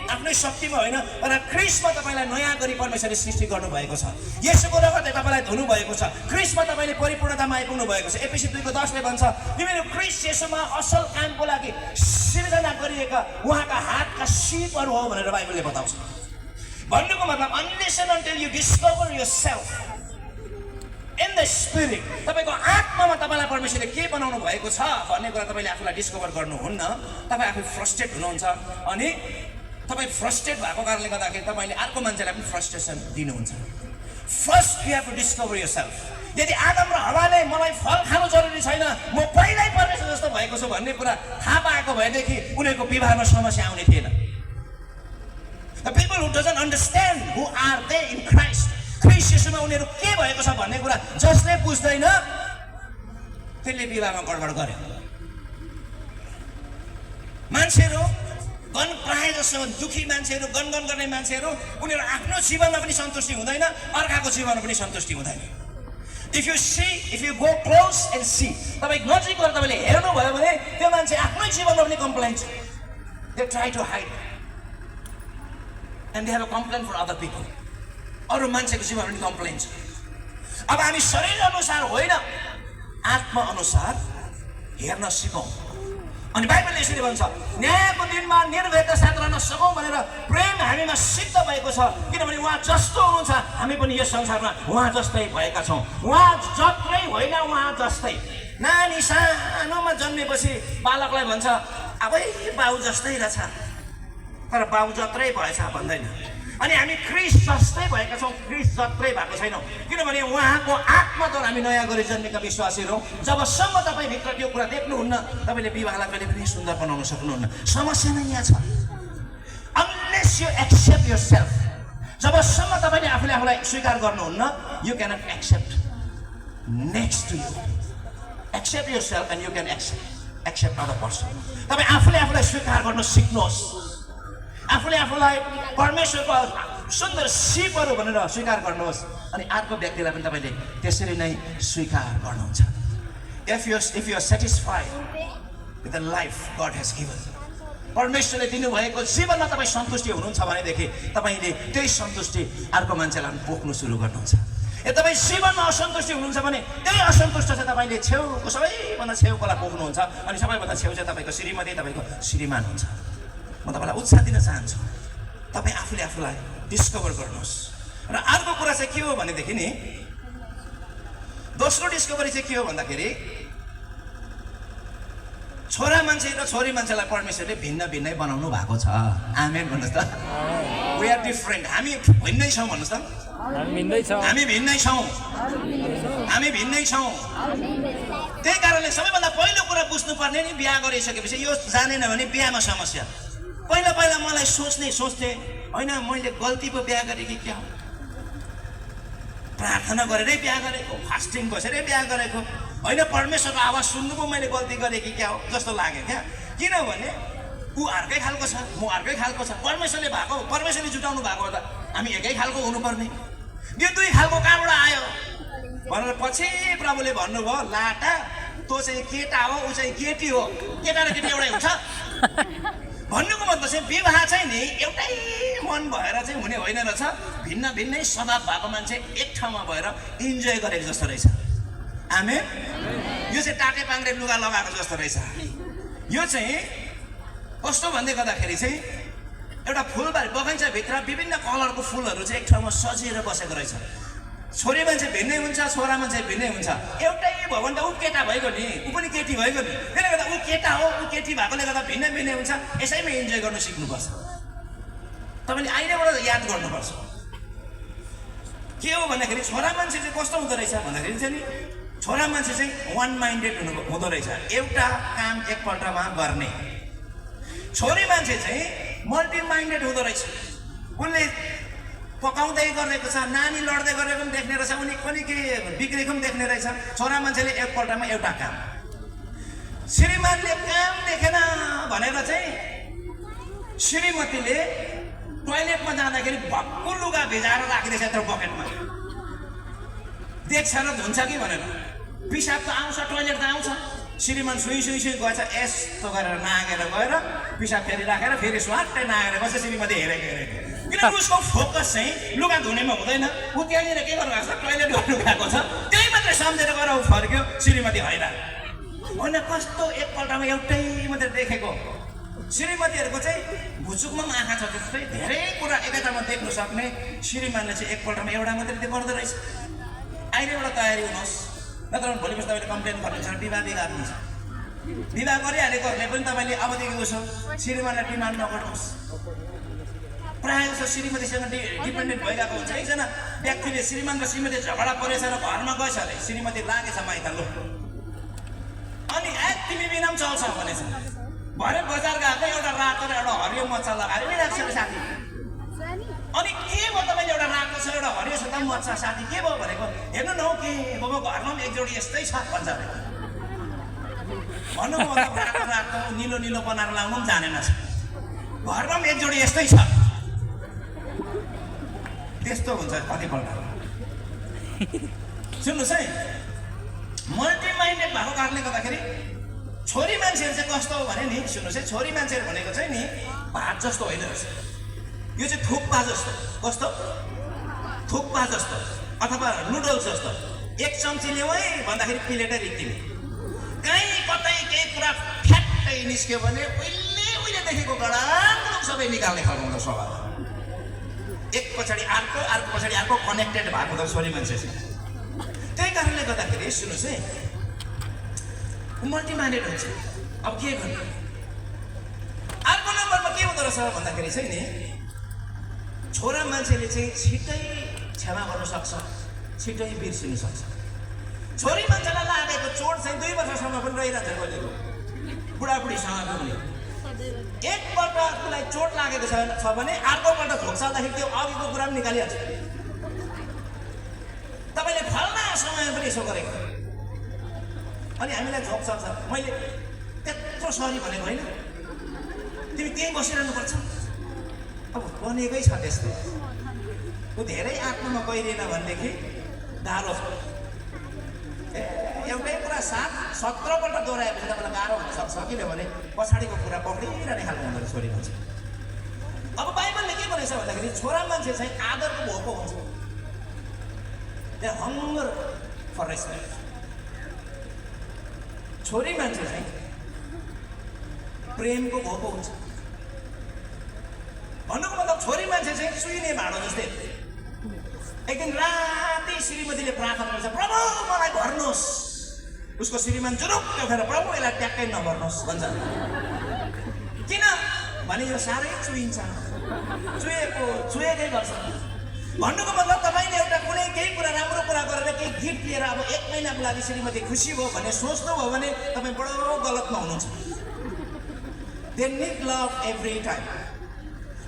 आफ्नै शक्तिमा होइन, तर ख्रीष्टमा तपाईँलाई नयाँ गरी परमेश्वरले सृष्टि गर्नुभएको छ। येशूको रगतले तपाईँलाई धुनुभएको छ, ख्रीष्टमा तपाईँले परिपूर्णतामा आइपुग्नु भएको छ। एफएसी 2:10 भन्छ तिमीहरू ख्रीष्ट येशूमा असल कामको लागि सिर्जना गरिएका उहाँका हातका सिपहरू हो भनेर बाइबलले बताउँछ। भन्नुको मतलब unless and until you discover yourself in the spirit, तपाईँको आत्मामा तपाईँलाई परमेश्वरले के बनाउनु भएको छ भन्ने कुरा तपाईँले आफूलाई डिस्कभर गर्नुहुन्न, तपाईँ आफै फ्रस्ट्रेट हुनुहुन्छ। अनि तपाईँ फ्रस्ट्रेट भएको कारणले गर्दाखेरि तपाईँले अर्को मान्छेलाई पनि फ्रस्ट्रेसन दिनुहुन्छ। First you have to discover yourself. यदि आदम र हव्वाले मलाई फल खानु जरुरी छैन, म पहिल्यै परमेश्वर जस्तो भएको छु भन्ने कुरा थाहा पाएको भएदेखि उनीहरूको विवाहमा समस्या आउने थिएन। The people who doesn't understand who are they in Christ, ख्रीष्ट येशूमा उनीहरू के भएको छ भन्ने कुरा जसले बुझ्दैन त्यसले विवाहमा गडबड गर्यो। मान्छेहरू प्राय जसो दुखी मान्छेहरू, गनगन गर्ने मान्छेहरू, उनीहरू आफ्नो जीवनमा पनि सन्तुष्टि हुँदैन, अर्काको जीवनमा पनि सन्तुष्टि हुँदैन। If you go close and see, तपाईँ नजिक गएर तपाईँले हेर्नुभयो भने त्यो मान्छे आफ्नै जीवनमा पनि कम्प्लेन छ। They try to hide and they have a complaint for other people. अरू मान्छेको जीवनमा पनि कम्प्लेन छ। अब हामी शरीर अनुसार होइन, आत्मा अनुसार हेर्न सिकौँ। अनि बाइबलले यसरी भन्छ, न्यायको दिनमा निर्भयता साथ रहन सकौँ भनेर प्रेम हामीमा सिद्ध भएको छ, किनभने उहाँ जस्तो हुनुहुन्छ हामी पनि यस संसारमा उहाँ जस्तै भएका छौँ। उहाँ जत्रै होइन, उहाँ जस्तै। नानी सानोमा जन्मेपछि बालकलाई भन्छ अबै बाउ जस्तै रहेछ, तर बाउ जत्रै भएछ भन्दैन। अनि हामी ख्रिस्ट जस्तै भएका छौँ, ख्रिस्ट जत्रै भएको छैनौँ, किनभने उहाँको आत्माद्वारा हामी नयाँ गरी जन्मेका विश्वासीहरू हौँ। जबसम्म तपाईँभित्र त्यो कुरा देख्नुहुन्न तपाईँले विवाहलाई कहिले पनि सुन्दर बनाउन सक्नुहुन्न। समस्या नै यहाँ छ, अनलेस यु एक्सेप्ट योरसेल्फ। जबसम्म तपाईँले आफूले आफूलाई स्वीकार गर्नुहुन्न, you cannot accept next to you. Accept yourself and you can accept other person. तपाईँ आफूले आफूलाई स्वीकार गर्न सिक्नुहोस्, आफूले आफूलाई परमेश्वरको सुन्दर सिपहरू भनेर स्वीकार गर्नुहोस्, अनि अर्को व्यक्तिलाई पनि तपाईँले त्यसरी नै स्वीकार गर्नुहुन्छ। If you are satisfied with the life God has given, परमेश्वरले दिनुभएको जीवनमा तपाईँ सन्तुष्टि हुनुहुन्छ भनेदेखि तपाईँले त्यही सन्तुष्टि अर्को मान्छेलाई पोख्नु सुरु गर्नुहुन्छ। ए तपाईँ जीवनमा असन्तुष्टि हुनुहुन्छ भने त्यही असन्तुष्ट चाहिँ तपाईँले छेउको सबैभन्दा छेउकोलाई पोख्नुहुन्छ, अनि सबैभन्दा छेउ चाहिँ तपाईँको श्रीमती तपाईँको श्रीमान हुन्छ। म तपाईँलाई उत्साह दिन चाहन्छु, तपाईँ आफूले आफूलाई डिस्कभर गर्नुहोस्। र अर्को कुरा चाहिँ के हो भनेदेखि नि, दोस्रो डिस्कभरी चाहिँ के हो भन्दाखेरि छोरा मान्छे र छोरी मान्छेलाई परमेश्वरले भिन्न भिन्नै बनाउनु भएको छ। आमेन भन्नुहोस् त। वी आर डिफरेन्ट, हामी भिन्नै छौँ भन्नुहोस् त। हामी भिन्नै छौँ, हामी भिन्नै छौँ। त्यही कारणले सबैभन्दा पहिलो कुरा बुझ्नुपर्ने नि, बिहा गरिसकेपछि यो जानेन भने बिहामा समस्या। पहिला पहिला मलाई सोच्थेँ होइन मैले गल्ती पो बिहा गरेँ कि क्या हो, प्रार्थना गरेरै बिहा गरेको, फास्टिङ बसेरै बिहा गरेको होइन, परमेश्वरको आवाज सुन्नु पो मैले गल्ती गरेँ कि क्या हो जस्तो लाग्यो क्या। किनभने ऊ अर्कै खालको छ, म अर्कै खालको छ। परमेश्वरले भएको, परमेश्वरले जुटाउनु भएको त हामी एकै खालको हुनुपर्ने, यो दुई खालको कहाँबाट आयो भनेर पछि प्रभुले भन्नुभयो, लाटा तँ चाहिँ केटा हो, ऊ चाहिँ केटी हो, केटा र केटी एउटै हुन्छ। भन्नुको मतलब चाहिँ विवाह चाहिँ नि एउटै मन भएर चाहिँ हुने होइन रहेछ, भिन्न भिन्नै स्वभाव भएको मान्छे एक ठाउँमा भएर इन्जोय गरेको जस्तो रहेछ। आमेन। यो चाहिँ टाटे पाङ्ग्रे लुगा लगाएको जस्तो रहेछ। यो चाहिँ कस्तो भन्दै गर्दाखेरि चाहिँ एउटा फुलबारी बगैँचाभित्र विभिन्न कलरको फुलहरू चाहिँ एक ठाउँमा सजिएर बसेको रहेछ। छोरी मान्छे भिन्नै हुन्छ, छोरा मान्छे भिन्नै हुन्छ। एउटै भयो भने त ऊ केटा भइगयो नि, ऊ पनि केटी भइगयो नि। त्यसले गर्दा ऊ केटा हो, ऊ केटी भएकोले गर्दा भिन्नै भिन्नै हुन्छ। यसैमा इन्जोय गर्न सिक्नुपर्छ। तपाईँले आइलेबाट याद गर्नुपर्छ। के हो भन्दाखेरि छोरा मान्छे चाहिँ कस्तो हुँदो रहेछ भन्दाखेरि चाहिँ नि, छोरा मान्छे चाहिँ वान माइन्डेड हुँदो रहेछ, एउटा काम एकपल्टमा गर्ने। छोरी मान्छे चाहिँ मल्टी माइन्डेड हुँदो रहेछ। उनले पकाउँदै गरेको छ, नानी लड्दै गरेको पनि देख्ने रहेछ, उनी पनि के बिग्रेको पनि देख्ने रहेछ। छोरा मान्छेले एकपल्टमा एउटा काम, श्रीमानले काम देखेन भनेर चाहिँ श्रीमतीले टोयलेटमा जाँदाखेरि भक्कु लुगा भिजाएर राखिदिएछ त्यो बकेटमा, देख्छ र धुन्छ कि भनेर। पिसाब त आउँछ, टोयलेट त आउँछ, श्रीमान सुई सुई सुई गएछ, यस्तो गरेर नागेर गएर पिसाब फेरि राखेर फेरि स्वाटै नागेर गएछ। श्रीमती हेरेको किनभने उसको फोकस चाहिँ लुगा धुनेमा हुँदैन, ऊ त्यहाँनिर के गर्नु भएको छ, टोयलेट गर्नु गएको छ। त्यही मात्रै सम्झेर गएर ऊ फर्क्यो। श्रीमती होइन कस्तो एकपल्टमा एउटै मात्रै देखेको। श्रीमतीहरूको चाहिँ भुचुकमा पनि आँखा छ, जस्तै धेरै कुरा एकैतामा देख्नु सक्ने श्रीमानले चाहिँ एकपल्टमा एउटा मात्रै गर्दो रहेछ। अहिलेबाट तयारी हुनुहोस्, नत्र भोलि पर्सि तपाईँले कम्प्लेन गर्नुहुन्छ, विवाह बिगार्नु छ। विवाह गरिहालेकोहरूले पनि तपाईँले अबदेखि उसो श्रीमानलाई डिमान्ड नगर्नुहोस्। प्रायः जस्तो श्रीमतीसँग डिपेन्डेन्ट भइरहेको हुन्छ। एकजना व्यक्तिले श्रीमान र श्रीमती झगडा परेछ र घरमा गएछ अरे, श्रीमती लागेछ माइता लो, अनि तिमी बिना पनि चल्छ भनेछ। भरे बजार गएको एउटा रातो र एउटा हरियो मच्छा लगाएर राख्छ अरे साथी। अनि के भयो तपाईँले एउटा रातो छ एउटा हरियो छ त मच्छा साथी के भयो भनेको, हेर्नु न हौ के बाबा घरमा पनि एक जोडी यस्तै छ भन्छ अरे। भन्नु मतलब रातो रातो निलो निलो बनाएर लाउनु पनि जानेन, घरमा पनि एक जोडी यस्तै छ। त्यस्तो हुन्छ कतिपल्ट। सुन्नुहोस् है, मल्टी माइन्डेड भएको कारणले गर्दाखेरि छोरी मान्छेहरू चाहिँ कस्तो हो भने नि, सुन्नुहोस् है, छोरी मान्छेहरू भनेको चाहिँ नि भात जस्तो होइन रहेछ, यो चाहिँ थुक्पा जस्तो। कस्तो थुक्पा जस्तो अथवा नुडल्स जस्तो। एक चम्ची ल्याऊ है भन्दाखेरि प्लेटै रिक्तिने, कहीँ कतै निस्क्यो भने उहिलेदेखिको गडाङ सबै निकाल्ने खालको हुन्छ स्वभाव। एक पछाडि अर्को पछाडि अर्को कनेक्टेड भएको त छोरी मान्छे छ। त्यही कारणले गर्दाखेरि सुन्नुहोस् है, मल्टी माइन्डेड हुन्छ। अब के गर्नु? अर्को नम्बरमा के हुँदो रहेछ भन्दाखेरि चाहिँ नि, छोरा मान्छेले चाहिँ छिट्टै क्षमा गर्न सक्छ, छिट्टै बिर्सिन सक्छ। छोरी मान्छेलाई लागेको चोट चाहिँ 2 वर्षसम्म पनि रहिरहेछ। कहिलेको बुढाबुढीसँग पनि एकपल्ट उसलाई चोट लागेको छ भने अर्कोपल्ट झोक्साउँदाखेरि त्यो अघिको कुरा पनि निकालिहाल्छ। तपाईँले फल्ना समयमा पनि यसो गरेको, अनि हामीलाई झोक्साउँछ। मैले त्यत्रो सरी भनेको होइन, तिमी त्यहीँ बसिरहनुपर्छ। अब बनेकै छ त्यस्तो। ऊ धेरै आत्मामा गइरहेन भनेदेखि गाह्रो छ। एउटै कुरा 17पल्ट दोहोऱ्याएपछि तपाईँलाई गाह्रो हुनसक्छ, किनभने पछाडिको कुरा पक्रिरहने खालको हुँदो रहेछ छोरी मान्छे। अब बाइबलले के भनेछ भन्दाखेरि छोरा मान्छे चाहिँ आदरको भोको हुन्छ। Hunger for respect. छोरी मान्छे चाहिँ प्रेमको भोको हुन्छ। भन्नुको मतलब छोरी मान्छे चाहिँ चुइने भाँडो जस्तै। एक दिन राति श्रीमतीले प्रार्थना गर्छ, प्रभु मलाई भर्नुहोस्। उसको श्रीमान जुरुक्क उठेर, प्रभु यसलाई ट्याक्कै नभर्नुहोस् भन्छ। किन भने यो साह्रै चुइन्छ, चुएकै गर्छ। भन्नुको मतलब तपाईँले एउटा कुनै केही कुरा राम्रो कुरा गरेर केही गिफ्ट लिएर अब 1 महिनाको लागि श्रीमती खुसी भयो भने सोच्नुभयो भने तपाईँ बडो गलतमा हुनुहुन्छ। They need love every time.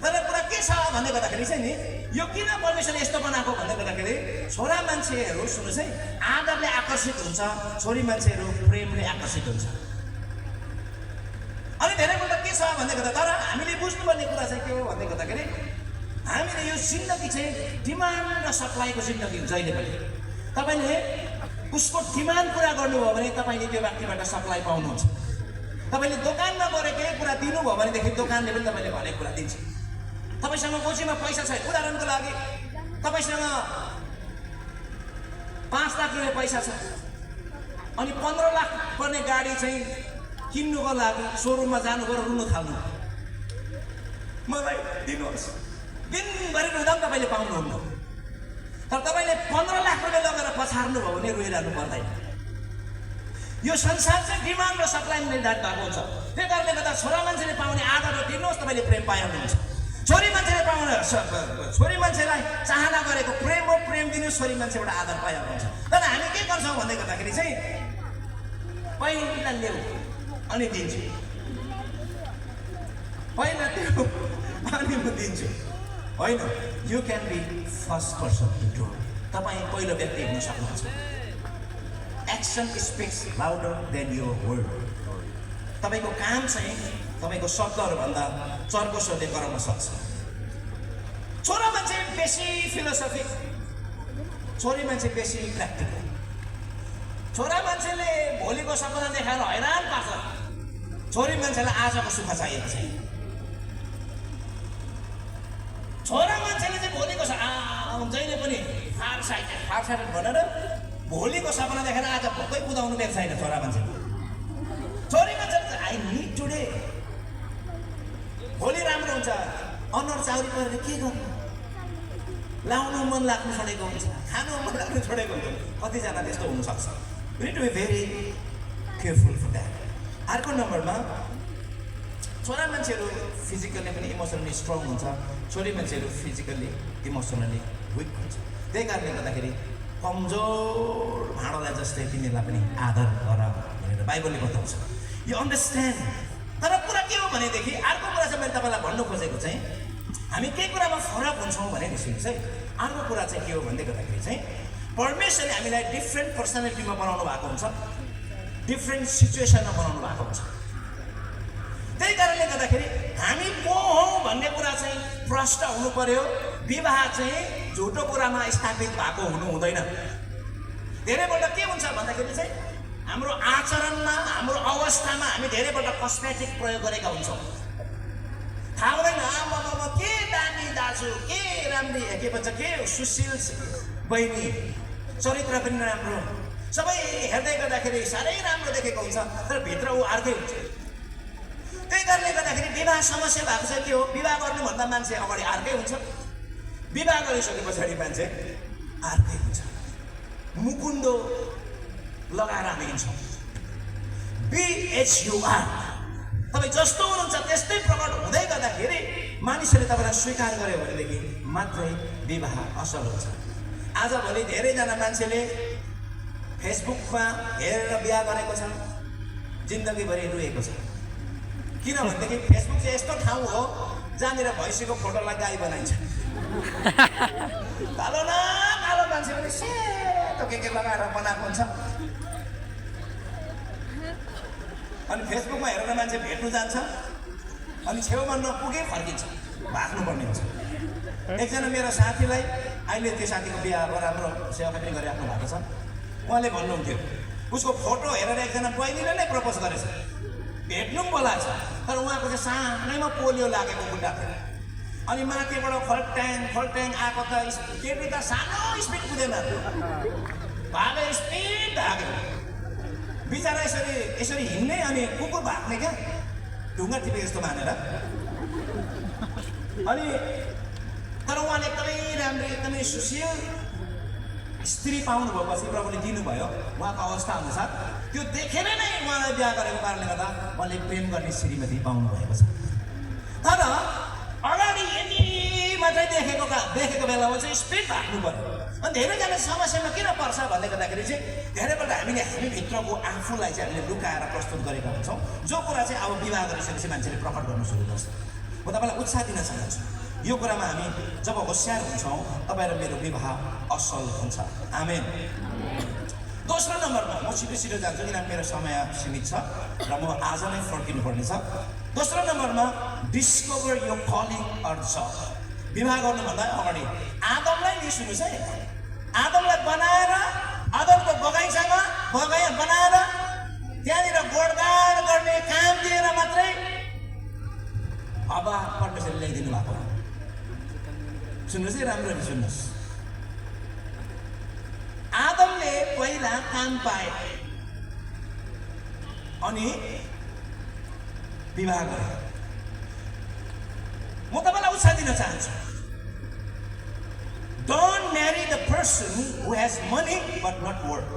तर कुरा के छ भन्ने गर्दाखेरि चाहिँ नि, यो किन परमेश्वरले यस्तो बनाएको भन्ने गर्दाखेरि छोरा मान्छेहरू सुन्नुहोस् है, आदरले आकर्षित हुन्छ, छोरी मान्छेहरू प्रेमले आकर्षित हुन्छ। अनि धेरैपल्ट के छ भन्ने गर्दा, तर हामीले बुझ्नुपर्ने कुरा चाहिँ के हो भन्ने गर्दाखेरि हामीले यो जिन्दगी चाहिँ डिमान्ड र सप्लाईको जिन्दगी हुन्छ। जहिले पनि तपाईँले उसको डिमान्ड पुरा गर्नुभयो भने तपाईँले त्यो व्यक्तिबाट सप्लाई पाउनुहुन्छ। तपाईँले दोकानमा गएर केही कुरा दिनुभयो भनेदेखि दोकानले पनि तपाईँले भनेको कुरा दिन्छ। तपाईँसँग गोजीमा पैसा छ, उदाहरणको लागि तपाईँसँग 5 लाख रुपियाँ पैसा छ, अनि 15 लाख पर्ने गाडी चाहिँ किन्नुको लागि सोरुममा जानुभयो र रुनु थाल्नु, मलाई दिनुहोस्। दिनभरि रुँदा पनि तपाईँले पाउनुहुन्न। तर तपाईँले 15 लाख रुपियाँ लगेर पछार्नुभयो भने रोइरहनु पर्दैन। यो संसार चाहिँ डिमान्ड र सप्लाई निर्धारित भएको हुन्छ। त्यही कारणले गर्दा छोरा मान्छेले पाउने आदर र दिनुहोस्, तपाईँले प्रेम पाइहाल्नुहुन्छ। छोरी मान्छेले पाउने छोरी मान्छेलाई चाहना गरेको प्रेम हो, प्रेम दिनुहोस्, छोरी मान्छेबाट आदर पाइहाल्नुहुन्छ। तर हामी के गर्छौँ भन्दै गर्दाखेरि चाहिँ पहिला ल्याऊ अनि दिन्छु, पहिला त्यो अनि म दिन्छु। होइन, you can be first person to do. तपाईँ पहिलो व्यक्ति हुन सक्नुहुन्छ। Action speaks louder than your word. तपाईँको काम चाहिँ तपाईँको शब्दहरूभन्दा चर्को स्वरले गराउन सक्छ। छोरा मान्छे बेसी फिलोसफी, छोरी मान्छे बेसी प्र्याक्टिकल। छोरा मान्छेले भोलिको सपना देखाएर हैरान पार्छ, छोरी मान्छेलाई आजको सुख चाहिएको छ। छोरा मान्छेले चाहिँ भोलिको जहिले पनि फार भनेर भोलिको सपना देखेर आज भोकै कुदाउनु दिएको छैन छोरा मान्छे। छोरी मान्छेले आई निड टुडे, भोलि राम्रो हुन्छ। अनुहार चाउरी गरेर के गर्नु, लाउनु मन लाग्नु छोडेको हुन्छ, खानु मन लाग्नु छोडेको हुन्छ। कतिजना त्यस्तो हुनसक्छ। We need to be very careful for that. अर्को नम्बरमा छोरा मान्छेहरू फिजिकल्ली पनि इमोसनली स्ट्रङ हुन्छ, छोरी मान्छेहरू फिजिकल्ली इमोसनली विक हुन्छ। त्यही कारणले गर्दाखेरि कमजोर भाँडोलाई जस्तै तिमीहरूलाई पनि आदर गर भनेर बाइबलले बताउँछ। यो अन्डरस्ट्यान्ड। तर कुरा के हो भनेदेखि अर्को कुरा चाहिँ मैले तपाईँलाई भन्नु खोजेको चाहिँ, हामी केही कुरामा फरक हुन्छौँ भने सुन्नुहोस् है। अर्को कुरा चाहिँ के हो भन्दै गर्दाखेरि चाहिँ परमेश्वरले हामीलाई डिफ्रेन्ट पर्सनालिटीमा बनाउनु भएको हुन्छ, डिफ्रेन्ट सिचुएसनमा बनाउनु भएको हुन्छ। त्यही कारणले गर्दाखेरि हामी को हौँ भन्ने कुरा चाहिँ प्रष्ट हुनु पर्यो। विवाह चाहिँ झुटो कुरामा स्थापित भएको हुनु हुँदैन। धेरैपल्ट के हुन्छ भन्दाखेरि चाहिँ हाम्रो आचरणमा, हाम्रो अवस्थामा हामी धेरैपल्ट कस्मेटिक प्रयोग गरेका हुन्छौँ। थाहा हुँदैन आमा के दामी दाजु, के राम्री, के भन्छ, के सुशील बहिनी, चरित्र पनि राम्रो, सबै हेर्दै गर्दाखेरि साह्रै राम्रो देखेको हुन्छ, तर भित्र ऊ अर्कै हुन्छ। त्यही कारणले गर्दाखेरि विवाह समस्या भएको छ के हो विवाह गर्नुभन्दा मान्छे अगाडि अर्कै हुन्छ विवाह गरिसके पछाडि मान्छे अर्कै हुन्छ मुकुन्डो लगाएर हामी हिँड्छौँ BHUR तपाईँ जस्तो हुनुहुन्छ त्यस्तै प्रकट हुँदै गर्दाखेरि मानिसहरूले तपाईँलाई स्वीकार गर्यो भनेदेखि मात्रै विवाह असल हुन्छ आजभोलि धेरैजना मान्छेले फेसबुकमा हेरेर बिहा गरेको छ जिन्दगीभरि रुएको छ किनभनेदेखि फेसबुक चाहिँ यस्तो ठाउँ हो जहाँनिर भैँसीको फोटोलाई गाई बनाइन्छ कालो न कालो मान्छे पनि सेतो के लगाएर बनाएको हुन्छ अनि फेसबुकमा हेरेर मान्छे भेट्नु जान्छ अनि छेउमा नपुगे फर्किन्छ भाग्नुपर्ने हुन्छ एकजना मेरो साथीलाई अहिले त्यो साथीको बिहा राम्रो सेवा पनि गरिराख्नु भएको छ उहाँले भन्नुहुन्थ्यो उसको फोटो हेरेर एकजना बहिनीले नै प्रपोज गरेछ भेट्नु पनि बोलाएको छ तर उहाँको चाहिँ सानैमा पोलियो लागेको बुढा थियो अनि माथिबाट फल्ट्याङ आएको त केटी त सानो स्पिड कुदेन भागे स्पिड भाग्यो बिचरा यसरी हिँड्ने अनि कुकुर भाग्ने क्या ढुङ्गा टिपे जस्तो मानेर अनि तर उहाँले एकदमै राम्रो एकदमै सुशील स्त्री पाउनु भएपछि प्रभुले दिनुभयो उहाँको अवस्था अनुसार त्यो देखेर नै उहाँलाई बिहा गरेको कारणले गर्दा उहाँले प्रेम गर्ने श्रीमती पाउनु भएको छ तर अगाडि यति मात्रै देखेको बेलामा चाहिँ स्पिड भाग्नु पर्यो अनि धेरैजना समस्यामा किन पर्छ भन्दै गर्दाखेरि चाहिँ धेरैपल्ट हामी भित्रको आफूलाई चाहिँ हामीले लुकाएर प्रस्तुत गरेका हुन्छौँ जो कुरा चाहिँ अब विवाह गरिसकेपछि मान्छेले प्रकट गर्न सुरु गर्छ म तपाईँलाई उत्साह दिन चाहन्छु यो कुरामा हामी जब होसियार हुन्छौँ तपाईँ र मेरो विवाह असल हुन्छ आमेन दोस्रो नम्बरमा म छिटो जान्छु किनभने मेरो समय सीमित छ र म आज नै फर्किनु पर्ने छ दोस्रो नम्बरमा डिस्कभर यो कलिङ अर जब विवाह गर्नुभन्दा अगाडि आदमलाई नि सुन्नुहोस् है आदमलाई बनाएर आदमको बगैँचामा बनाएर त्यहाँनिर गोडगाड गर्ने काम दिएर मात्रै अब परमेश्वरले ल्याइदिनु भएको सुन्नुहोस् है राम्ररी सुन्नुहोस् आदमले पहिला काम पाए अनि विवाह गरे म तपाईँलाई उत्साह दिन चाहन्छु don't marry the person who has money but not work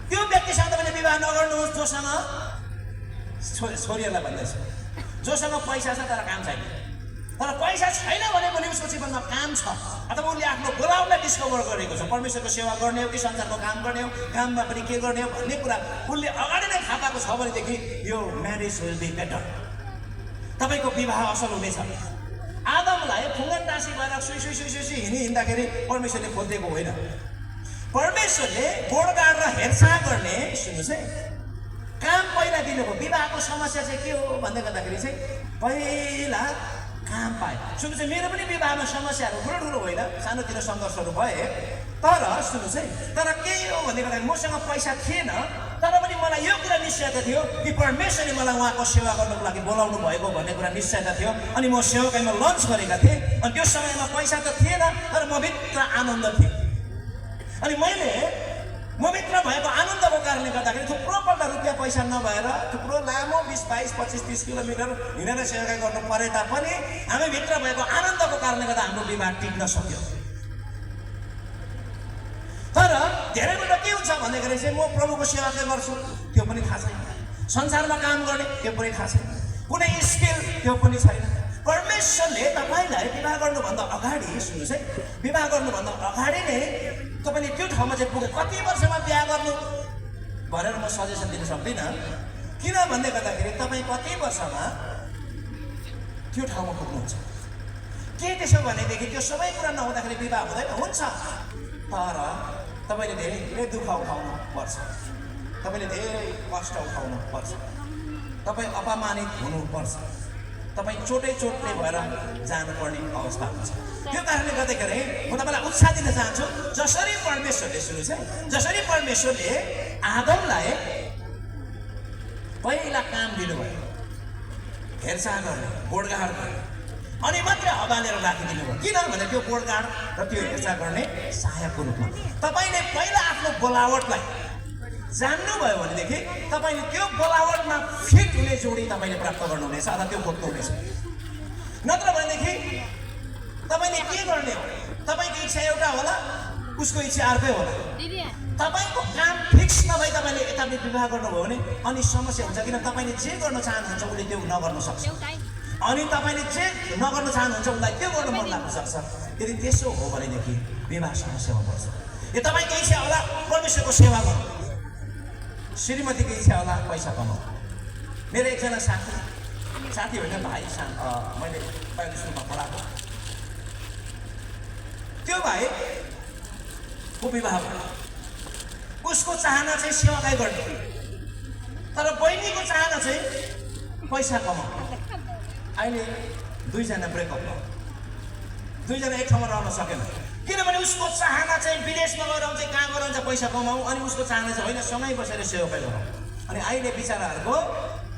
त्यो व्यक्तिसँग तपाईँले विवाह नगर्नुहोस् जोसँग छोरीहरूलाई भन्दैछ जोसँग पैसा छ तर काम छैन तर पैसा छैन भने पनि उसको जीवनमा काम छ अथवा उसले आफ्नो बोलाउनलाई डिस्कभर गरेको छ परमेश्वरको सेवा गर्ने हो कि संसारको काम गर्ने हो काममा पनि के गर्ने हो भन्ने कुरा उसले अगाडि नै थाहा पाएको छ भनेदेखि यो म्यारेज विल बी बेटर तपाईँको विवाह असल हुनेछ आदमलाई फुङ्गन टाँसी भएर सुई हिँड्दाखेरि परमेश्वरले खोजिदिएको होइन परमेश्वरले गोडगाड र हेरचाह गर्ने सुन्नुहोस् है काम पहिला दिनुभयो विवाहको समस्या चाहिँ के हो भन्दै गर्दाखेरि चाहिँ पहिला काम पाए सुन्नुहोस् है मेरो पनि विवाहमा समस्याहरू ठुलो होइन सानोतिनो सङ्घर्षहरू भए तर सुन्नुहोस् है तर के हो भन्दै गर्दाखेरि मसँग पैसा थिएन तर पनि मलाई यो कुरा निश्चयता थियो कि परमेश्वरले मलाई उहाँको सेवा गर्नको लागि बोलाउनु भएको भन्ने कुरा निश्चयता थियो अनि म सेवाकाईमा लन्च गरेका थिएँ अनि त्यो समयमा पैसा त थिएन तर म भित्र आनन्द थिएँ अनि मैले म भित्र भएको आनन्दको कारणले गर्दाखेरि थुप्रोपल्ट रुपियाँ पैसा नभएर थुप्रो लामो 20, 22, 25, 30 किलोमिटर हिँडेर सेवाकाई गर्नु परे तापनि हामी भित्र भएको आनन्दको कारणले गर्दा हाम्रो विवाह टिक्न सक्यो तर धेरैपल्ट के हुन्छ भन्दाखेरि चाहिँ म प्रभुको सेवा चाहिँ गर्छु त्यो पनि थाहा छैन संसारमा काम गर्ने त्यो पनि थाहा छैन कुनै स्किल त्यो पनि छैन परमेश्वरले तपाईँलाई विवाह गर्नुभन्दा अगाडि सुन्नुहोस् है विवाह गर्नुभन्दा अगाडि नै तपाईँले त्यो ठाउँमा चाहिँ पुगे कति वर्षमा बिहा गर्नु भनेर म सजेसन दिन सक्दिनँ किन भन्दै गर्दाखेरि तपाईँ कति वर्षमा त्यो ठाउँमा पुग्नुहुन्छ के त्यसो भनेदेखि त्यो सबै कुरा नहुँदाखेरि विवाह हुँदैन हुन्छ तर तपाईँले धेरै दुःख उठाउनु पर्छ तपाईँले धेरै कष्ट उठाउनु पर्छ तपाईँ अपमानित हुनुपर्छ तपाईँ चोटले भएर जानुपर्ने अवस्था हुन्छ त्यो कारणले गर्दाखेरि म तपाईँलाई उत्साह दिन चाहन्छु जसरी परमेश्वरले सुन्नुहोस् है जसरी परमेश्वरले आदमलाई पहिला काम दिनुभयो हेरचाह गर्ने गोडगाड गर्ने अनि मात्रै हवालेर राखिदिनु भयो किनभने त्यो गोडगाड र त्यो हेरचाह गर्ने सहायकको रूपमा तपाईँले पहिला आफ्नो बोलावटलाई जान्नुभयो भनेदेखि तपाईँले त्यो बोलावटमा फिट हुने जोडी तपाईँले प्राप्त गर्नुहुनेछ अथवा त्यो खोज्नुहुनेछ। नत्र भनेदेखि तपाईँले के गर्ने हो? तपाईँको इच्छा एउटा होला, उसको इच्छा अर्कै होला। तपाईँको काम फिक्स नभई तपाईँले यतापट्टि विवाह गर्नुभयो भने अनि समस्या हुन्छ, किन तपाईँले जे गर्न चाहनुहुन्छ उसले त्यो नगर्न सक्छ, अनि तपाईँले जे नगर्न चाहनुहुन्छ उसलाई त्यो गर्न मन लाग्न सक्छ। यदि त्यसो हो भनेदेखि विवाह समस्यामा पर्छ। यो तपाईँको इच्छा होला परमेश्वरको सेवा गर्नु, श्रीमतीको इच्छा होला पैसा कमाऊ। मेरो एकजना साथी होइन, भाइ मैले प्राइभेट स्कुलमा पढाएको, त्यो भाइको विवाह भयो। उसको चाहना चाहिँ सेवाकाई गर्ने, तर बहिनीको चाहना चाहिँ पैसा कमाऊ। अहिले दुईजना ब्रेकअप भयो, दुईजना एक ठाउँमा रहन सकेन, किनभने उसको चाहना चाहिँ विदेशमा गएर चाहिँ कहाँ गएर चाहिँ पैसा कमाऊ, अनि उसको चाहना चाहिँ होइन सँगै बसेर सेवाकाई गरौँ। अनि अहिले बिचराहरूको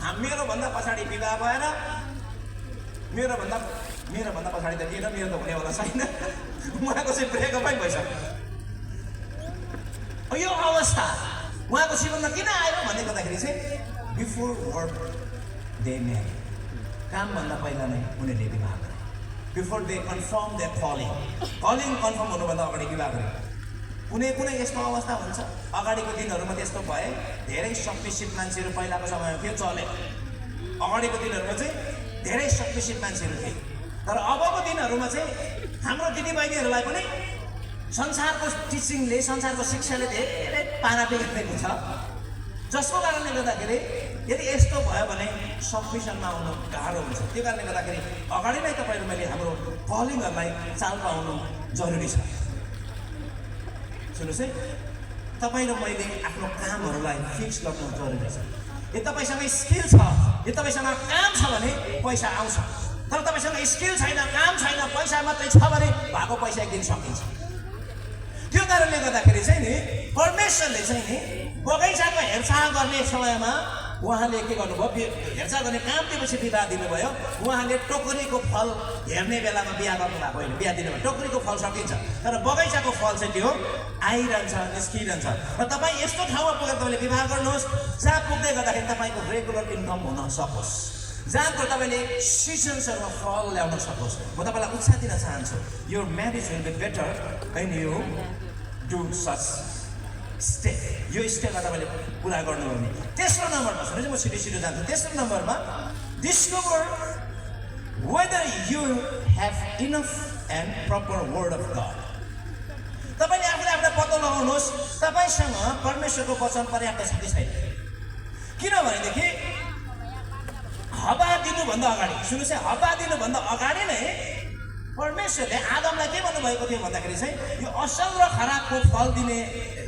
मेरोभन्दा पछाडि विवाह भएर मेरोभन्दा पछाडि त किन, मेरो त हुनेवाला छैन, उहाँको चाहिँ ब्रेकअपै भइसक्यो। यो अवस्था उहाँको जीवनमा किन आयो भन्ने गर्दाखेरि चाहिँ बिफोर वर्क दे म्यारी, कामभन्दा पहिला नै उनीहरूले विवाह गरे। Before they confirm their calling confirm हुनुभन्दा अगाडि विवाह गरे। कुनै यस्तो अवस्था हुन्छ, अगाडिको दिनहरूमा त्यस्तो भए धेरै सब्मिसिभ मान्छेहरू पहिलाको समयमा थियो चले, अगाडिको दिनहरूमा चाहिँ धेरै सब्मिसिभ मान्छेहरू थिए। तर अबको दिनहरूमा चाहिँ हाम्रो दिदीबहिनीहरूलाई पनि संसारको टिचिङले, संसारको शिक्षाले धेरै पारा बिगारेको छ, जसको कारणले गर्दाखेरि यदि यस्तो भयो भने सब्मिसनमा आउनु गाह्रो हुन्छ। त्यो कारणले गर्दाखेरि अगाडि नै तपाईँहरू मैले हाम्रो कलिङहरूलाई चाल पाउनु जरुरी छ। सुन्नुहोस् है, तपाईँ र मैले आफ्नो कामहरूलाई फिक्स गर्नु जरुरी छ। यदि तपाईँसँग स्किल छ, यदि तपाईँसँग काम छ भने पैसा आउँछ, तर तपाईँसँग स्किल छैन, काम छैन, पैसा मात्रै छ भने भएको पैसा एक दिन सकिन्छ। त्यो कारणले गर्दाखेरि चाहिँ नि परमेश्वरले चाहिँ नि बगैँचाको हेरचाह गर्ने समयमा उहाँले के गर्नुभयो, हेरचाह गर्ने काम दिएपछि विवाह दिनुभयो। उहाँले टोकरीको फल हेर्ने बेलामा बिहा गर्नुभएको होइन, बिहा दिनुभयो। टोकरीको फल सकिन्छ, तर बगैँचाको फल चाहिँ त्यो आइरहन्छ, निस्किरहन्छ। र तपाईँ यस्तो ठाउँमा पुगेर तपाईँले विवाह गर्नुहोस् जहाँ पुग्दै गर्दाखेरि तपाईँको रेगुलर इन्कम हुन सकोस्, जहाँको तपाईँले सिजन्सहरूमा फल ल्याउन सकोस्। म तपाईँलाई उत्साह दिन चाहन्छु, यो marriage will be better when you do such step. यो स्टेपमा तपाईँले पुरा गर्नु हो भने तेस्रो नम्बरमा सुन्नुहोस्, म छिटो जान्छु। तेस्रो नम्बरमा discover whether you have enough and proper word of God. तपाईँले आफूलाई पत्तो लगाउनुहोस् तपाईँसँग परमेश्वरको वचन पर्याप्त छ कि छैन। किनभनेदेखि हवा दिनुभन्दा अगाडि, सुन्नुहोस् है, हवा दिनुभन्दा अगाडि नै परमेश्वरले आदमलाई के भन्नुभएको थियो भन्दाखेरि चाहिँ यो असल र खराबको फल दिने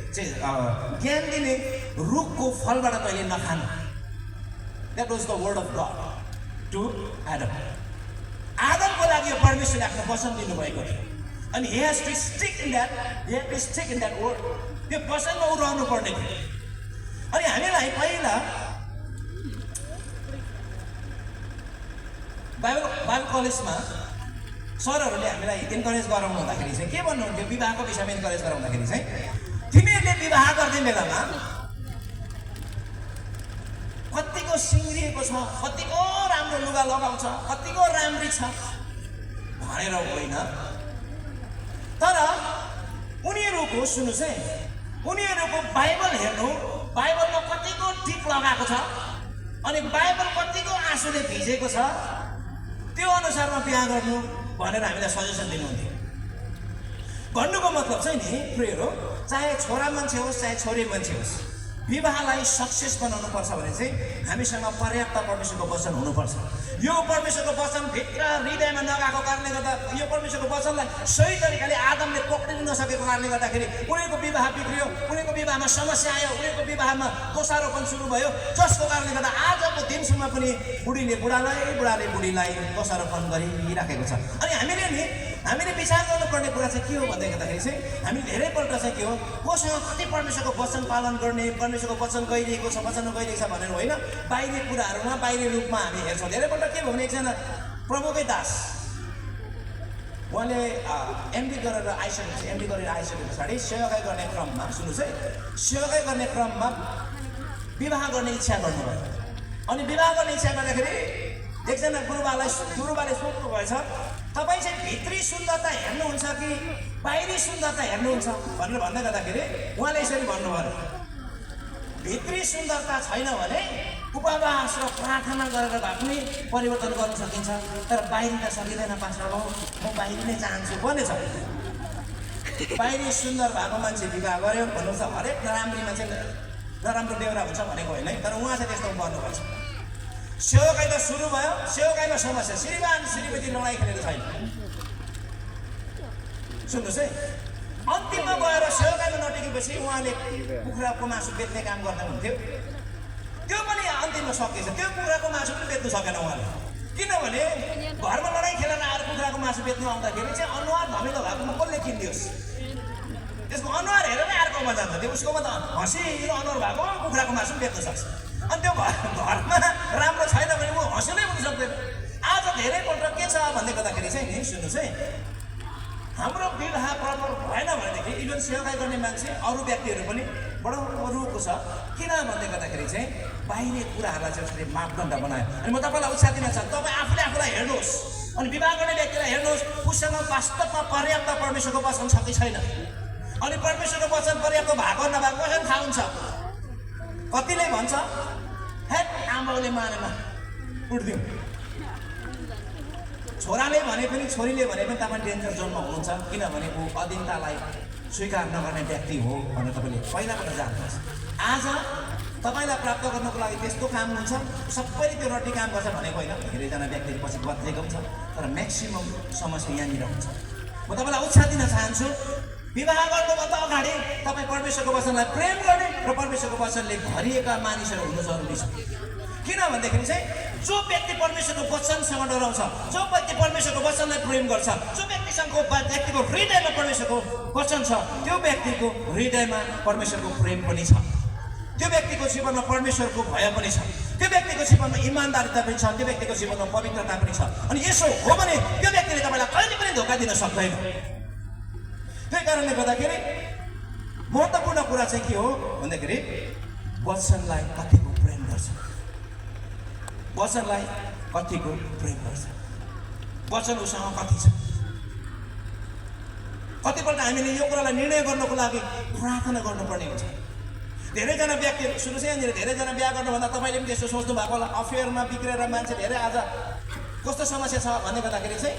चाहिँ ज्ञान दिने रुखको फलबाट तैँले नखानु। That was the word of God to Adam. आदमको लागि यो परमेश्वरले आफ्नो वचन दिनुभएको थियो, अनि he has to stick in that word। त्यो वचनमा ऊ रहनु पर्ने थियो। अनि हामीलाई पहिला बाइबल कलेजमा सरहरूले हामीलाई इन्करेज गराउनु हुँदाखेरि चाहिँ के भन्नुहुन्थ्यो, विवाहको विषयमा इन्करेज गराउँदाखेरि चाहिँ तिमीहरूले विवाह गर्ने बेलामा कतिको सिङ्ग्रिएको छ, कतिको राम्रो लुगा लगाउँछ, कतिको राम्री छ भनेर होइन, तर उनीहरूको सुन्नुहोस् है, उनीहरूको बाइबल हेर्नु, बाइबलमा कतिको टिक लगाएको छ अनि बाइबल कतिको आँसुले भिजेको छ, त्यो अनुसारमा बिहा गर्नु भनेर हामीलाई सजेसन दिनुहुन्थ्यो। भन्नुको मतलब चाहिँ नि प्रियहरू, चाहे छोरा मान्छे होस् चाहे छोरी मान्छे होस्, विवाहलाई सक्सेस बनाउनु पर्छ भने चाहिँ हामीसँग पर्याप्त परमेश्वरको वचन हुनुपर्छ। यो परमेश्वरको वचन भित्र हृदयमा नगएको कारणले गर्दा, यो परमेश्वरको वचनलाई सही तरिकाले आदमले पक्रिनु नसकेको कारणले गर्दाखेरि उनीहरूको विवाह बिग्रियो, उनीहरूको विवाहमा समस्या आयो, उनीहरूको विवाहमा दोषारोपण सुरु भयो, जसको कारणले गर्दा आजको दिनसम्म पनि बुढीले बुढाले बुढीलाई दोषारोपण गरिराखेको छ। अनि हामीले विचार गर्नुपर्ने कुरा चाहिँ के हो भन्दै गर्दाखेरि चाहिँ हामी धेरैपल्ट चाहिँ के हो, कोसँग कति परमेश्वरको वचन पालन गर्ने, परमेश्वरको वचन गइरहेको छ भनेर होइन, बाहिरी कुराहरूमा बाहिरी रूपमा हामी हेर्छौँ। धेरैपल्ट के भयो भने एकजना प्रभुकै दास उहाँले एमडी गरेर आइसकेपछि एमडी गरेर आइसके पछाडि सेवाकाई गर्ने क्रममा सुन्नुहोस् है, सेवाकाई गर्ने क्रममा विवाह गर्ने इच्छा गर्नुभयो। अनि विवाह गर्ने इच्छा गर्दाखेरि एकजना गुरुबाले सोध्नु भएछ, तपाईँ चाहिँ भित्री सुन्दरता हेर्नुहुन्छ कि बाहिरी सुन्दरता हेर्नुहुन्छ भनेर भन्दै गर्दाखेरि उहाँले यसरी भन्नुभयो, भित्री सुन्दरता छैन भने उपवास र प्रार्थना गरेर भए पनि परिवर्तन गर्न सकिन्छ, तर बाहिरी त सकिँदैन पास्टर बाबु, म बाहिरी नै चाहन्छु भनेछ। बाहिरी सुन्दर भएको मान्छे विवाह गर्यो भन्नुहुन्छ, हरेक नराम्री मान्छे नराम्रो बेहोरा हुन्छ भनेको होइन है, तर उहाँ चाहिँ त्यस्तो गर्नुपर्छ। सेवाकाई त सुरु भयो, सेवाकाईमा समस्या, श्रीमान श्रीमती लडाइँ खेलेको छैन। सुन्नुहोस् है, अन्तिममा गएर सेवाकाईमा नटिकेपछि उहाँले कुखुराको मासु बेच्ने काम गर्दा हुन्थ्यो, त्यो पनि अन्तिममा सकिएछ। त्यो कुखुराको मासु पनि बेच्नु सकेन उहाँले, किनभने घरमा लडाइँ खेलेर आएर कुखुराको मासु बेच्नु आउँदाखेरि चाहिँ अनुहार धमिलो भएकोमा कसले किनिदियोस्, त्यसको अनुहार हेरेर अर्कोमा जान्छ, त्यो उसकोमा त हँसिलो अनुहार भएको कुखुराको मासु पनि बेच्न सक्छ। अनि त्यो घरमा राम्रो छैन भने म हँसिलै हुन सक्दैन। आज धेरैपल्ट के छ भन्दै गर्दाखेरि चाहिँ नि सुन्नुहोस् है, हाम्रो विवाह प्रपर भएन भनेदेखि इभन सेवाकाई गर्ने मान्छे अरू व्यक्तिहरू पनि बडो रुखको छ। किन भन्दै गर्दाखेरि चाहिँ बाहिरी कुराहरूलाई चाहिँ उसले मापदण्ड बनायो। अनि म तपाईँलाई उत्साह दिन चाहन्छु, तपाईँ आफूले आफूलाई हेर्नुहोस्, अनि विवाह गर्ने व्यक्तिलाई हेर्नुहोस्, उसँग वास्तवमा पर्याप्त परमेश्वरको वचन छ कि छैन। अनि परमेश्वरको वचन पर्याप्त भएको नभएको कसरी थाहा हुन्छ? कतिले भन्छ हे आमाले मानेन उठ्दिउँ, छोराले भने पनि छोरीले भने पनि तपाईँ डेन्जर जोनमा हुनुहुन्छ, किनभने ऊ अधीनतालाई स्वीकार नगर्ने व्यक्ति हो भनेर तपाईँले पहिलाबाट जान्नुहोस्। आज तपाईँलाई प्राप्त गर्नको लागि त्यस्तो काम हुन्छ, सबैले त्यो रड्डी काम गर्छ भनेको होइन, धेरैजना व्यक्तिहरू पछि बदलेको हुन्छ, तर म्याक्सिमम समस्या यहाँनिर हुन्छ। म तपाईँलाई उत्साह दिन चाहन्छु, विवाह गर्नुभन्दा अगाडि तपाईँ परमेश्वरको वचनलाई प्रेम गर्ने र परमेश्वरको वचनले भरिएका मानिसहरू हुनु जरुरी छ। किन भन्दाखेरि चाहिँ जो व्यक्ति परमेश्वरको वचनसँग डराउँछ, जो व्यक्ति परमेश्वरको वचनलाई प्रेम गर्छ, जो व्यक्तिको हृदयमा परमेश्वरको वचन छ, त्यो व्यक्तिको हृदयमा परमेश्वरको प्रेम पनि छ, त्यो व्यक्तिको जीवनमा परमेश्वरको भय पनि छ, त्यो व्यक्तिको जीवनमा इमान्दारिता पनि छ, त्यो व्यक्तिको जीवनमा पवित्रता पनि छ। अनि यसो हो भने त्यो व्यक्तिले तपाईँलाई कहिले पनि धोका दिन सक्दैन। त्यही कारणले गर्दाखेरि महत्त्वपूर्ण कुरा चाहिँ के हो भन्दाखेरि वचनलाई कतिको प्रेम गर्छ, वचनलाई कतिको प्रेम गर्छ, वचन उसँग कति छ। कतिपल्ट हामीले यो कुरालाई निर्णय गर्नको लागि प्रार्थना गर्नुपर्ने हुन्छ। धेरैजना व्यक्तिहरू सुन्नुहोस् है, यहाँनिर धेरैजना बिहा गर्नुभन्दा तपाईँले पनि त्यस्तो सोच्नु भएको होला, अफेयरमा बिग्रेर मान्छे धेरै आज कस्तो समस्या छ भन्ने गर्दाखेरि चाहिँ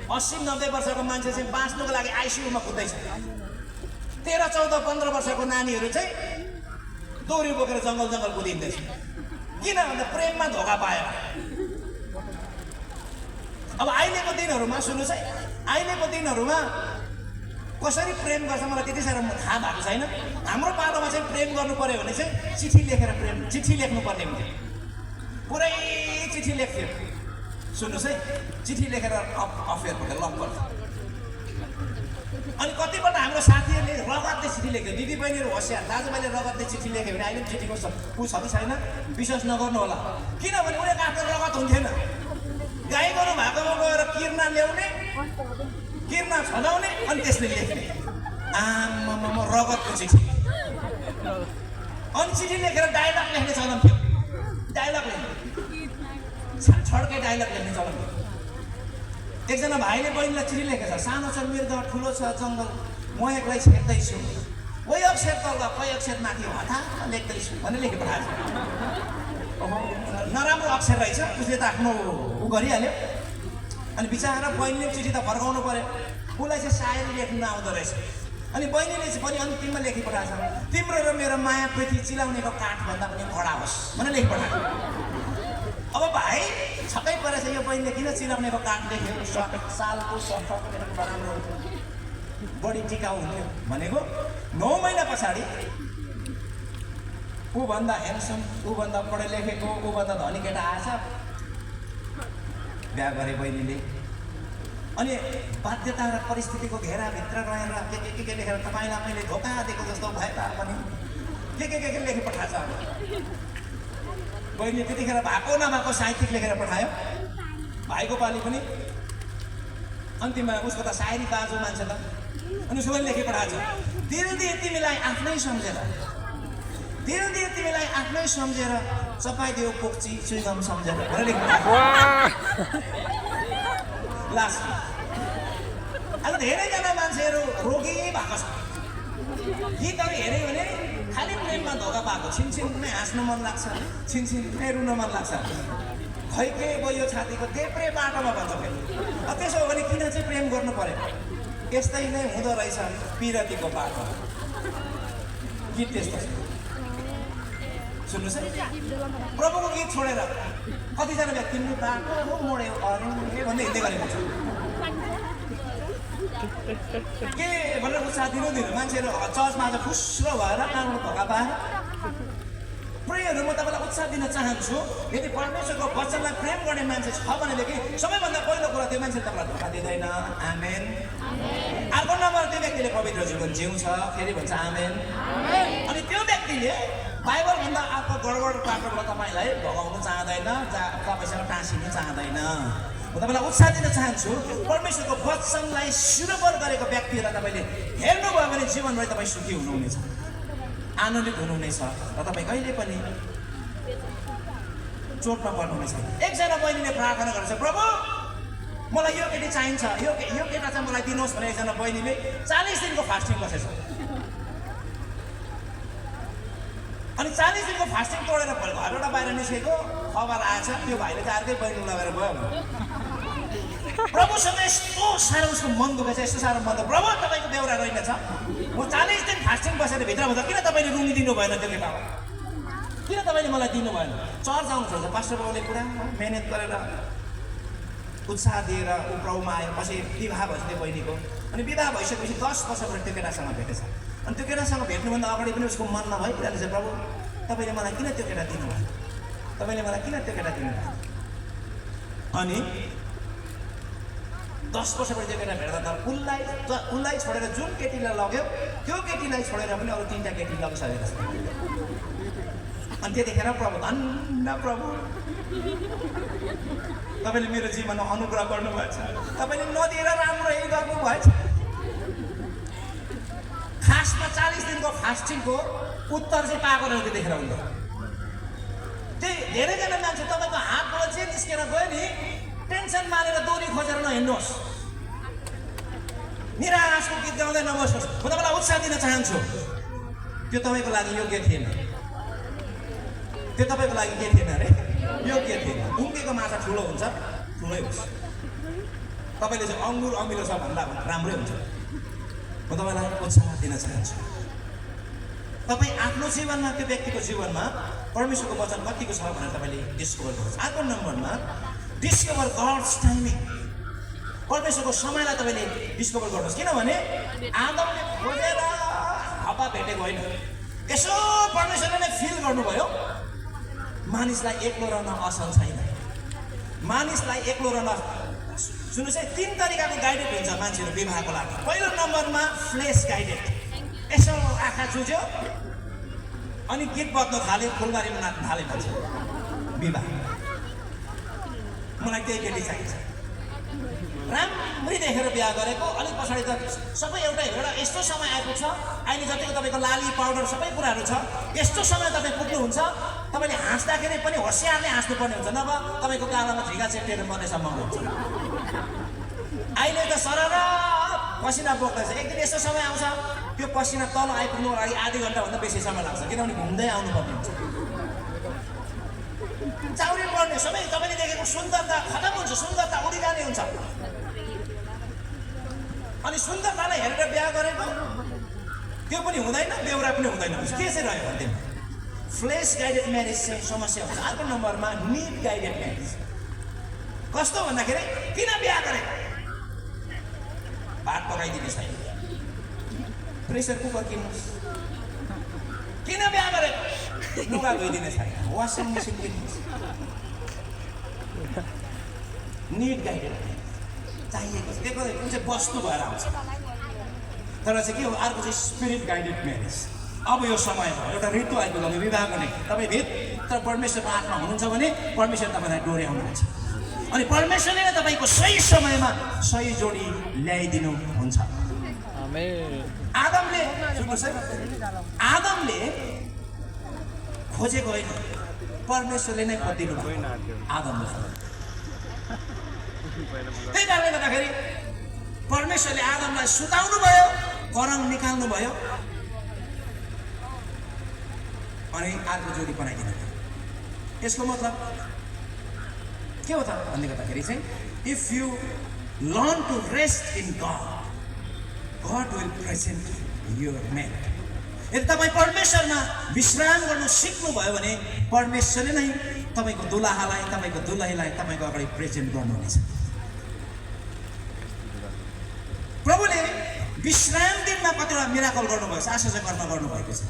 80-90 वर्षको मान्छे चाहिँ बाँच्नुको लागि आइसियुमा कुद्दैछ। 13-14-15 वर्षको नानीहरू चाहिँ दौरी बोकेर जङ्गल कुदिँदैछ। किन भन्दा प्रेममा धोका पाएर। अब अहिलेको दिनहरूमा सुन्नुहोस् है, अहिलेको दिनहरूमा कसरी प्रेम गर्छ मलाई त्यति साह्रो थाहा भएको छैन। हाम्रो पालोमा चाहिँ प्रेम गर्नु पर्यो भने चाहिँ चिठी लेखेर चिठी लेख्नु पर्ने हुन्थ्यो, पुरै चिठी लेख्थ्यो। सुन्नुहोस् है, चिठी लेखेर अफेयर भनेर लक गर्छ। अनि कतिपल्ट हाम्रो साथीहरूले रगतले चिठी लेख्यो, दिदी बहिनीहरू होसियार, दाजुभाइले रगतले चिठी लेख्यो भने अहिले पनि चिठीको ऊ छ कि छैन विश्वास नगर्नु होला, किनभने उनीहरूको आफ्नो रगत हुन्थेन। गाई गोरु भएकोमा गएर किर्ना ल्याउने, किर्ना छजाउने अनि त्यसले लेख्ने, आमामा रगतको चिठी। अनि चिठी लेखेर डायलग लेख्ने चलन थियो, डायलग लेख्ने, छड्के डायलग लेख्ने चलन थियो। एकजना भाइले बहिनीलाई चिठी लेखेछ, सानो छ मृग, ठुलो छ जङ्गल, म एक्लै छेक्दैछु, कोही अक्षर तल कोही अक्षर माथि हठात लेख्दैछु भनेर लेखेर पठाएछ। नराम्रो अक्षर रहेछ, उसले त आफ्नो ऊ गरिहाल्यो। अनि बिचरा बहिनीले चिठी त फर्काउनु पर्यो, उसलाई चाहिँ सायरी लेख्नु नआउँदो रहेछ। अनि बहिनीले चाहिँ पनि अन्तिममा लेखि पठाएछ, तिम्रो र मेरो माया पृथ्वी चिलाउनेको काठभन्दा पनि कडा होस् भनेर लेखि पठाएछ। अब भाइ छक्कै परेछ, यो बहिनीले किन चिलाउनेको काठ लेख्यो, सालको सफाको राम्रो हुन्थ्यो, बढी टिकाउ हुन्थ्यो भनेको। 9 महिना पछाडि ऊभन्दा ह्यान्डसम, ऊभन्दा पढे लेखेको, ऊभन्दा धनी केटा आएछ, बिहा गरे बहिनीले। अनि बाध्यता र परिस्थितिको घेराभित्र रहेर के लेखेर तपाईँलाई मैले धोका दिएको जस्तो भए तापनि के लेखि पठाएछ। बहिनीले त्यतिखेर भएको नभएको साहित्यिक लेखेर पठायो। भाइको पालि पनि अन्तिममा उसको त सायरी बाजु मान्छे त अनि उसले लेखे पठाएको छ दिल दिए तिमीलाई आफ्नै सम्झेर दिल दिए तिमीलाई आफ्नै सम्झेर चपाइदियो पोक्ची चुइगम सम्झेर भनेर लेख्नु लास्ट अब धेरैजना मान्छेहरू रोगी भएको छ गीतहरू हेऱ्यो भने खालि प्रेममा धोका पाएको छिनछिनै हाँस्नु मन लाग्छ छिनछिनै रुन मन लाग्छ खै के गयो छातीको देब्रे बाटोमा भन्छ फेरि त्यसो हो भने किन चाहिँ प्रेम गर्नु पर्यो यस्तै नै हुँदो रहेछ पिरतीको बाटो गीत त्यस्तो छ सुन्नुहोस् है प्रभुको गीत छोडेर कतिजना व्यक्तिले बाटो मोड्यो अरे भन्दै हिँड्दै गरेको छ के भनेर उत्साह दिनु मान्छेहरू चर्चमा आज खुस्रो भएर कानुन धोका पाएर प्रेयरहरू म तपाईँलाई उत्साह दिन चाहन्छु यदि परमेश्वरको वचनलाई प्रेम गर्ने मान्छे छ भनेदेखि सबैभन्दा पहिलो कुरा त्यो मान्छेले तपाईँलाई धोका दिँदैन आमेन अर्को नम्बर त्यो व्यक्तिले पवित्र जीवन जिउँछ फेरि भन्छ आमेन अनि त्यो व्यक्तिले बाइबलभन्दा अर्को गडबड बाटोबाट तपाईँलाई भगाउनु चाहँदैन तपाईँसँग टाँसिनु चाहँदैन म तपाईँलाई उत्साह दिन चाहन्छु परमेश्वरको वचनलाई सुरबर गरेको व्यक्तिहरूलाई तपाईँले हेर्नुभयो भने जीवनभरि तपाईँ सुखी हुनुहुनेछ आनन्दित हुनुहुनेछ र तपाईँ कहिले पनि चोटमा पर्नुहुनेछ एकजना बहिनीले प्रार्थना गर्छ प्रभु मलाई यो केटी चाहिन्छ यो केटा चाहिँ मलाई दिनुहोस् भने एकजना बहिनीले 40 दिनको फास्टिङ बसेछ अनि 40 दिनको फास्टिङ तोडेर घरबाट बाहिर निस्केको खबर आएछ त्यो भाइले चाहिँ अर्कै बहिनी लगेर गयो प्रभुसँग यस्तो साह्रो उसको मन दुखेछ यस्तो साह्रो मन प्रभु तपाईँको बेहोरा रहेनछ म 40 दिन फास्टिङ बसेर भित्र हुन्छ किन तपाईँले रुनिदिनु भएन त्यो केटालाई किन तपाईँले मलाई दिनु भएन चर्च आउनुहुन्छ पास्टर बाबुले पुरा मेहनत गरेर उत्साह दिएर ऊ प्रभुमा आयो पछि विवाह भएछ त्यो बहिनीको अनि विवाह भइसकेपछि 10 वर्षपछि त्यो केटासँग भेटेछ अनि त्यो केटासँग भेट्नुभन्दा अगाडि पनि उसको मनमा भइरहेको छ प्रभु तपाईँले मलाई किन त्यो केटा दिनुभयो तपाईँले मलाई किन त्यो केटा दिनुभयो अनि 10 वर्षपछि त्यो केटा भेट्दा त उसलाई छोडेर जुन केटीलाई लग्यो त्यो केटीलाई छोडेर पनि अरू 3टा केटी लगिसकेको छ अनि त्यतिखेर प्रभु धन्य प्रभु तपाईँले मेरो जीवनमा अनुग्रह गर्नुभएछ तपाईँले नदिएर राम्रो यही गर्नुभएछ खासमा 40 दिनको फास्टिङको उत्तर चाहिँ पाएको रहेछ त्यतिखेर उसले त्यही धेरैजना मान्छे तपाईँको हातबाट जे निस्केर गयो नि टेन्सन मारेर दोरी खोजेर नहिँड्नुहोस् निराशको गीत गाउँदै नबस्नुहोस् म तपाईँलाई उत्साह दिन चाहन्छु त्यो तपाईँको लागि योग्य थिएन त्यो तपाईँको लागि के थिएन अरे योग्य थिएन उम्केको माछा ठुलो हुन्छ ठुलै हुन्छ तपाईँले चाहिँ अङ्गुर अमिलो छ भन्दा राम्रै हुन्छ म तपाईँलाई उत्साह दिन चाहन्छु तपाईँ आफ्नो जीवनमा त्यो व्यक्तिको जीवनमा परमेश्वरको वचन कतिको छ भनेर तपाईँले डिस्कभर गर्नुहोस् अर्को नम्बरमा डिस्कभर गड्स टाइमिङ परमेश्वरको समयलाई तपाईँले डिस्कभर गर्नुहोस् किनभने आदमले खोजेर हावा भेटेको होइन यसो परमेश्वरले नै फिल गर्नुभयो मानिसलाई एक्लो रहन असल छैन मानिसलाई एक्लो रहन सुन्नुहोस् है 3 तरिकाको गाइडेड हुन्छ मान्छेहरू विवाहको लागि पहिलो नम्बरमा फ्लेस गाइडेड यसो आँखा चुज्यो अनि गीत बज्न थाल्यो फुलबारीमा नाच्न थाल्यो मान्छे विवाह मलाई त्यही केटी चाहिन्छ राम्रै देखेर बिहा गरेको अलिक पछाडि त सबै एउटा यस्तो समय आइपुग्छ अहिले जतिको तपाईँको लाली पाउडर सबै कुराहरू छ यस्तो समय तपाईँ पुग्नुहुन्छ तपाईँले हाँस्दाखेरि पनि होसियारले हाँस्नुपर्ने हुन्छ नभए तपाईँको गालामा झिगा चेप्टेर मर्ने सम्भावना हुन्छ अहिले त सरर पसिना बोक्दैछ एक दिन यस्तो समय आउँछ त्यो पसिना तल आइपुग्नुको लागि आधी घन्टाभन्दा बेसी समय लाग्छ किनभने घुम्दै आउनुपर्ने हुन्छ चाउरी पर्ने सबै तपाईँले देखेको सुन्दरता खतम हुन्छ सुन्दरता उडिजाने हुन्छ अनि सुन्दरतालाई हेरेर बिहा गरेको त्यो पनि हुँदैन बेहोरा पनि हुँदैन के चाहिँ रह्यो भन्दै फ्लेस गाइडेड म्यारेज चाहिँ समस्या हुन्छ अर्को नम्बरमा निड गाइडेड म्यारेज कस्तो भन्दाखेरि किन बिहा गरेको भात पकाइदिने छैन प्रेसर कुकर किन्नुहोस् किन बिहा गरेको लुगा धोइदिने छैन वासिङ मेसिन किन्नुहोस् निड गाइडेड चाहिएको छ त्यो कुन चाहिँ वस्तु भएर आउँछ तर चाहिँ के हो अर्को चाहिँ स्पिरिट गाइडेड म्यारेज अब यो समय भयो एउटा ऋतु आइपुग्यो विवाह गर्ने तपाईँ भित्र परमेश्वरको आत्मा हुनुहुन्छ भने परमेश्वर तपाईँलाई डोर्याउनुहुन्छ अनि परमेश्वरले नै तपाईँको सही समयमा सही जोडी ल्याइदिनु हुन्छ। आदमले सुन्नुहोस् है, आदमले खोजेको होइन, परमेश्वरले नै खोजिदिनु भयो आदमले। त्यही कारणले गर्दाखेरि परमेश्वरले आदमलाई सुताउनु भयो, करङ निकाल्नु भयो अनि अर्को जोडी बनाइदिनु भयो। यसको मतलब के हो त भन्ने गर्दाखेरि चाहिँ if you learn to rest in God, God will present your mate. यदि तपाईँ परमेश्वरमा विश्राम गर्नु सिक्नुभयो भने परमेश्वरले नै तपाईँको दुलाहालाई, तपाईँको दुलहीलाई तपाईँको अगाडि प्रेजेन्ट गर्नुहुनेछ। प्रभुले विश्राम दिनमा कतिवटा मिराकल गर्नुभएको छ, आश्चर्य कर्म गर्नुभएको छ।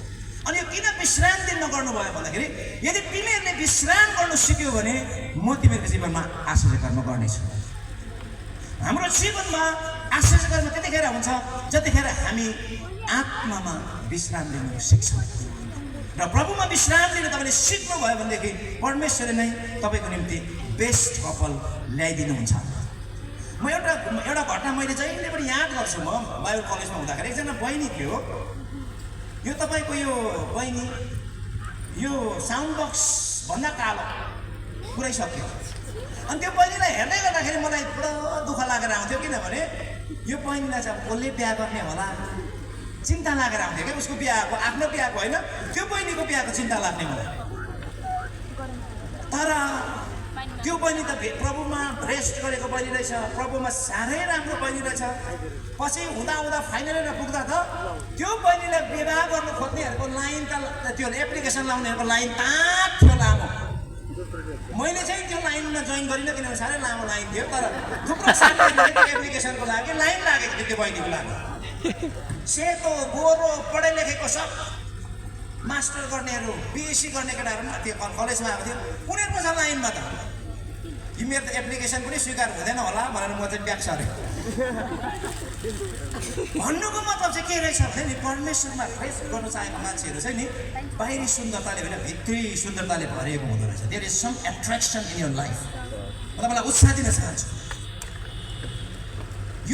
अनि यो किन विश्राम दिनमा गर्नुभयो भन्दाखेरि यदि तिमीहरूले विश्राम गर्नु सिक्यौ भने म तिमीहरूको जीवनमा आश्चर्य कर्म गर्नेछु। हाम्रो जीवनमा आश्चर्य कर्म त्यतिखेर हुन्छ जतिखेर हामी आत्मामा विश्राम लिनु सिक्छौँ। र प्रभुमा विश्राम लिनु तपाईँले सिक्नुभयो भनेदेखि परमेश्वरले नै तपाईँको निम्ति बेस्ट कपल ल्याइदिनुहुन्छ। म एउटा घटना मैले जहिले पनि याद गर्छु। म बाइबल कलेजमा हुँदाखेरि एकजना बहिनी थियो। यो तपाईँको यो बहिनी यो साउन्ड बक्स भन्दा कालो पुऱ्याइसक्यो। अनि त्यो बहिनीलाई हेर्दै गर्दाखेरि मलाई पुरा दुःख लागेर आउँथ्यो, किनभने यो बहिनीलाई चाहिँ कसले बिहा गर्ने होला चिन्ता लागेर आउँथ्यो क्या। उसको बिहाको आफ्नो बिहाको होइन, त्यो बहिनीको बिहाको चिन्ता लाग्ने मलाई। तर त्यो बहिनी त प्रभुमा रेस्ट गरेको बहिनी रहेछ, प्रभुमा साह्रै राम्रो बहिनी रहेछ। पछि हुँदा हुँदा फाइनली पुग्दा त त्यो बहिनीले विवाह गर्नु खोज्नेहरूको लाइन त त्यो एप्लिकेसन लाउनेहरूको लाइन ताक थियो लामो। मैले चाहिँ त्यो लाइनमा जोइन गरिनँ किनभने साह्रै लामो लाइन थियो। तर थुप्रो साथीहरूले एप्लिकेसनको लागि लाइन लागेको थियो त्यो बहिनीको लागि। सेतो गोरो पढे लेखेको सब मास्टर गर्नेहरू, बिएससी गर्ने केटाहरू त्यो कलेजमा आएको थियो, उनीहरूको छ लाइनमा त। मेरो त एप्लिकेसन पनि स्वीकार हुँदैन होला भनेर म चाहिँ ब्याक सरेँ। भन्नुको मतलब चाहिँ के रहेछ भने नि परमेश्वरमा रेस्ट गर्नु चाहेको मान्छेहरू चाहिँ नि बाहिरी सुन्दरताले होइन भित्री सुन्दरताले भरिएको हुँदो रहेछ। There is some attraction in your life. म तपाईँलाई उत्साह दिन चाहन्छु।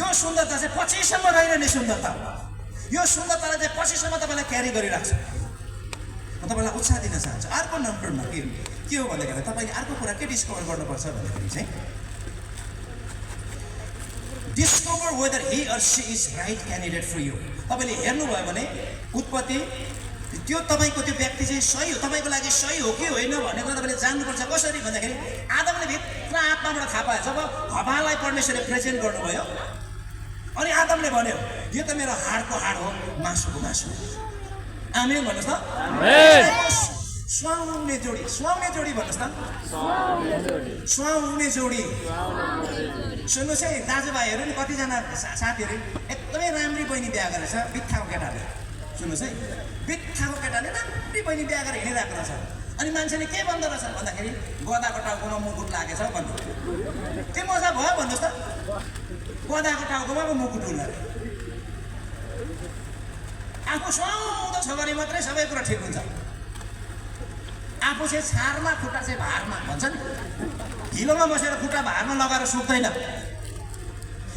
यो सुन्दरता चाहिँ पछिसम्म रहिरहने सुन्दरता हो। यो सुन्दरतालाई चाहिँ पछिसम्म तपाईँलाई क्यारी गरिराख्छ। म तपाईँलाई उत्साह दिन चाहन्छु। अर्को नम्बरमा के हो भन्दाखेरि तपाईँले अर्को कुरा के डिस्कभर गर्नुपर्छ भन्दाखेरि चाहिँ discover whether he or she is right candidate for you. तपाईँले हेर्नुभयो भने उत्पत्ति त्यो तपाईँको त्यो व्यक्ति चाहिँ सही हो, तपाईँको लागि सही हो कि होइन भन्ने कुरा तपाईँले जान्नुपर्छ। कसरी भन्दाखेरि आदमले भित्र आत्माबाट थाहा पायो। जब हवालाई परमेश्वरले प्रेजेन्ट गर्नुभयो अनि आदमले भन्यो यो त मेरो हाडको हाड हो, मासुको मासु। आमेन भन्नुहोस् त। सुहाउने जोडी, सुहाउने जोडी भन्नुहोस् त। सुहाउने जोडी। सुन्नुहोस् है दाजुभाइहरू नि कतिजना साथीहरू एकदमै राम्री बहिनी बिहा गरेछ बित्थाको केटाले। सुन्नुहोस् है, बित्थाको केटाले राम्री बहिनी बिहा गरेर हिँडिरहेको रहेछ। अनि मान्छेले के भन्दो रहेछ भन्दाखेरि गदाको टाउकोमा मुकुट लागेछ भन्नु। के मजा भयो भन्नुहोस् त। गदाको टाउकोमा पो मुकुट हुँदा आफू सुहाउँदो छ भने मात्रै सबै कुरा ठिक हुन्छ। आफू चाहिँ छारमा खुट्टा चाहिँ भारमा भन्छ नि, हिलोमा बसेर खुट्टा भारमा लगाएर सुत्दैन।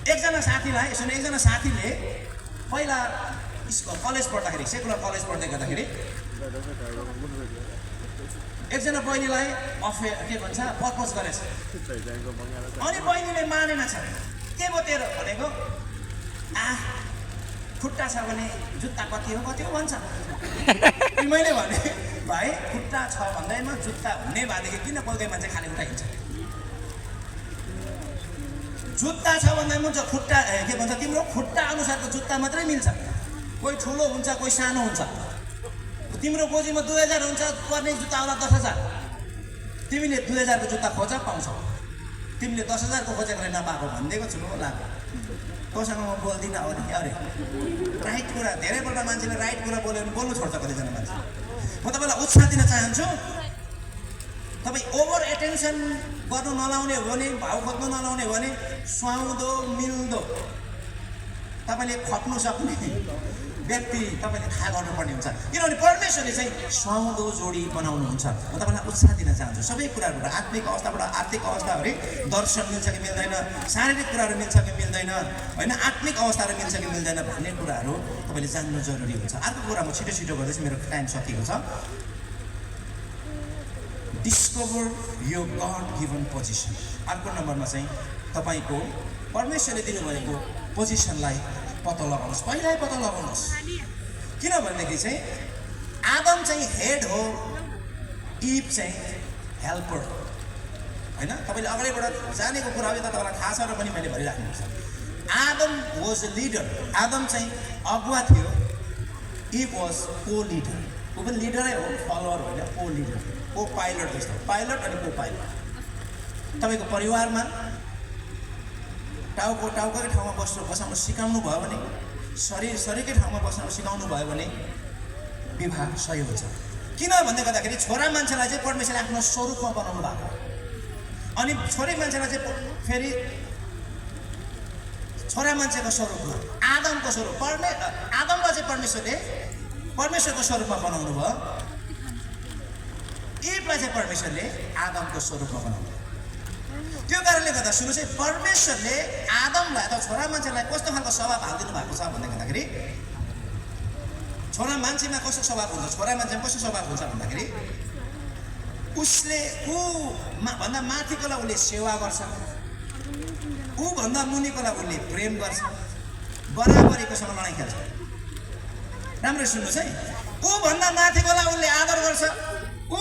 एकजना साथीले पहिला कलेज पढ्दाखेरि, सेकुलर कलेज पढ्दै गर्दाखेरि एकजना बहिनीलाई के भन्छ प्रपोज गरेछ। अनि बहिनीले मानेन छ। के भयो तेरो भनेको, खुट्टा छ भने जुत्ता कति हो भन्छ। मैले भने भाइ खुट्टा छ भन्दैमा जुत्ता हुने भएदेखि किन बोल्दै मान्छे खाली खुट्टा हिँड्छ। जुत्ता छ भन्दैमा खुट्टा के भन्छ तिम्रो खुट्टा अनुसारको जुत्ता मात्रै मिल्छ। कोही ठुलो हुन्छ कोही सानो हुन्छ। तिम्रो गोजीमा 2000 हुन्छ पर्ने जुत्ता होला 10,000। तिमीले 2000 को जुत्ता खोज पाउँछौ, तिमीले 10,000 को खोजेको नपाएको भनिदिएको छु होला। कोसँग म बोल्दिनँ अरे राइट कुरा। धेरैपल्ट मान्छेले राइट कुरा बोल्यो भने बोल्नु छोड्छ कतिजना मान्छे। म तपाईँलाई उत्साह दिन चाहन्छु। तपाईँ ओभर एटेन्सन गर्नु नलाउने हो भने, भाउ खोज्नु नलाउने हो भने सुहाउँदो मिल्दो तपाईँले खप्नु सक्ने व्यक्ति तपाईँले थाहा गर्नुपर्ने हुन्छ किनभने परमेश्वरले चाहिँ सुहाउँदो जोडी बनाउनुहुन्छ म तपाईँलाई उत्साह दिन चाहन्छु सबै कुराहरूबाट आत्मिक अवस्थाबाट आर्थिक अवस्था है दर्शन मिल्छ कि मिल्दैन शारीरिक कुराहरू मिल्छ कि मिल्दैन होइन आत्मिक अवस्थाहरू मिल्छ कि मिल्दैन भन्ने कुराहरू तपाईँले जान्नु जरुरी हुन्छ अर्को कुरा म छिटो छिटो गर्दैछु मेरो टाइम सकिएको छ डिस्कभर यो गड गिभन पोजिसन अर्को नम्बरमा चाहिँ तपाईँको परमेश्वरले दिनुभएको पोजिसनलाई पत्ता लगाउनुहोस् पहिल्यै पत्ता लगाउनुहोस् किनभनेदेखि चाहिँ आदम चाहिँ हेड हो इभ चाहिँ हेल्पर होइन तपाईँले अगाडिबाट जानेको कुरा हो तपाईँलाई थाहा छ र पनि मैले भनिराख्नुपर्छ Adam was a leader Adam चाहिँ अगुवा थियो इभ वाज को लिडर ऊ पनि लिडरै हो फलोवर होइन को लिडर को पाइलट जस्तो पाइलट अनि को पाइलट तपाईँको परिवारमा टाउकै ठाउँमा बसाउनु सिकाउनु भयो भने शरीरकै ठाउँमा बस्न सिकाउनु भयो भने विवाह सही हुन्छ किन भन्दै गर्दाखेरि छोरा मान्छेलाई चाहिँ परमेश्वरले आफ्नो स्वरूपमा बनाउनु भएको अनि छोरी मान्छेलाई चाहिँ फेरि छोरा मान्छेको स्वरूपमा आदमको स्वरूप आदमलाई चाहिँ परमेश्वरको स्वरूपमा बनाउनु भयो इभलाई चाहिँ परमेश्वरले आदमको स्वरूपमा बनाउनु त्यो कारणले गर्दा सुन्नु चाहिँ परमेश्वरले आदमलाई अथवा छोरा मान्छेलाई कस्तो खालको स्वभाव हालिदिनु भएको छ भन्दै गर्दाखेरि छोरा मान्छेमा कस्तो स्वभाव हुन्छ छोरा मान्छेमा कस्तो स्वभाव हुन्छ भन्दाखेरि उसले भन्दा माथिकोलाई उसले सेवा गर्छ भन्दा मुनिकोलाई उसले प्रेम गर्छ बराबरीकोसँग लडाइँ खेल्छ राम्रो सुन्नुहोस् है भन्दा माथिकोलाई उसले आदर गर्छ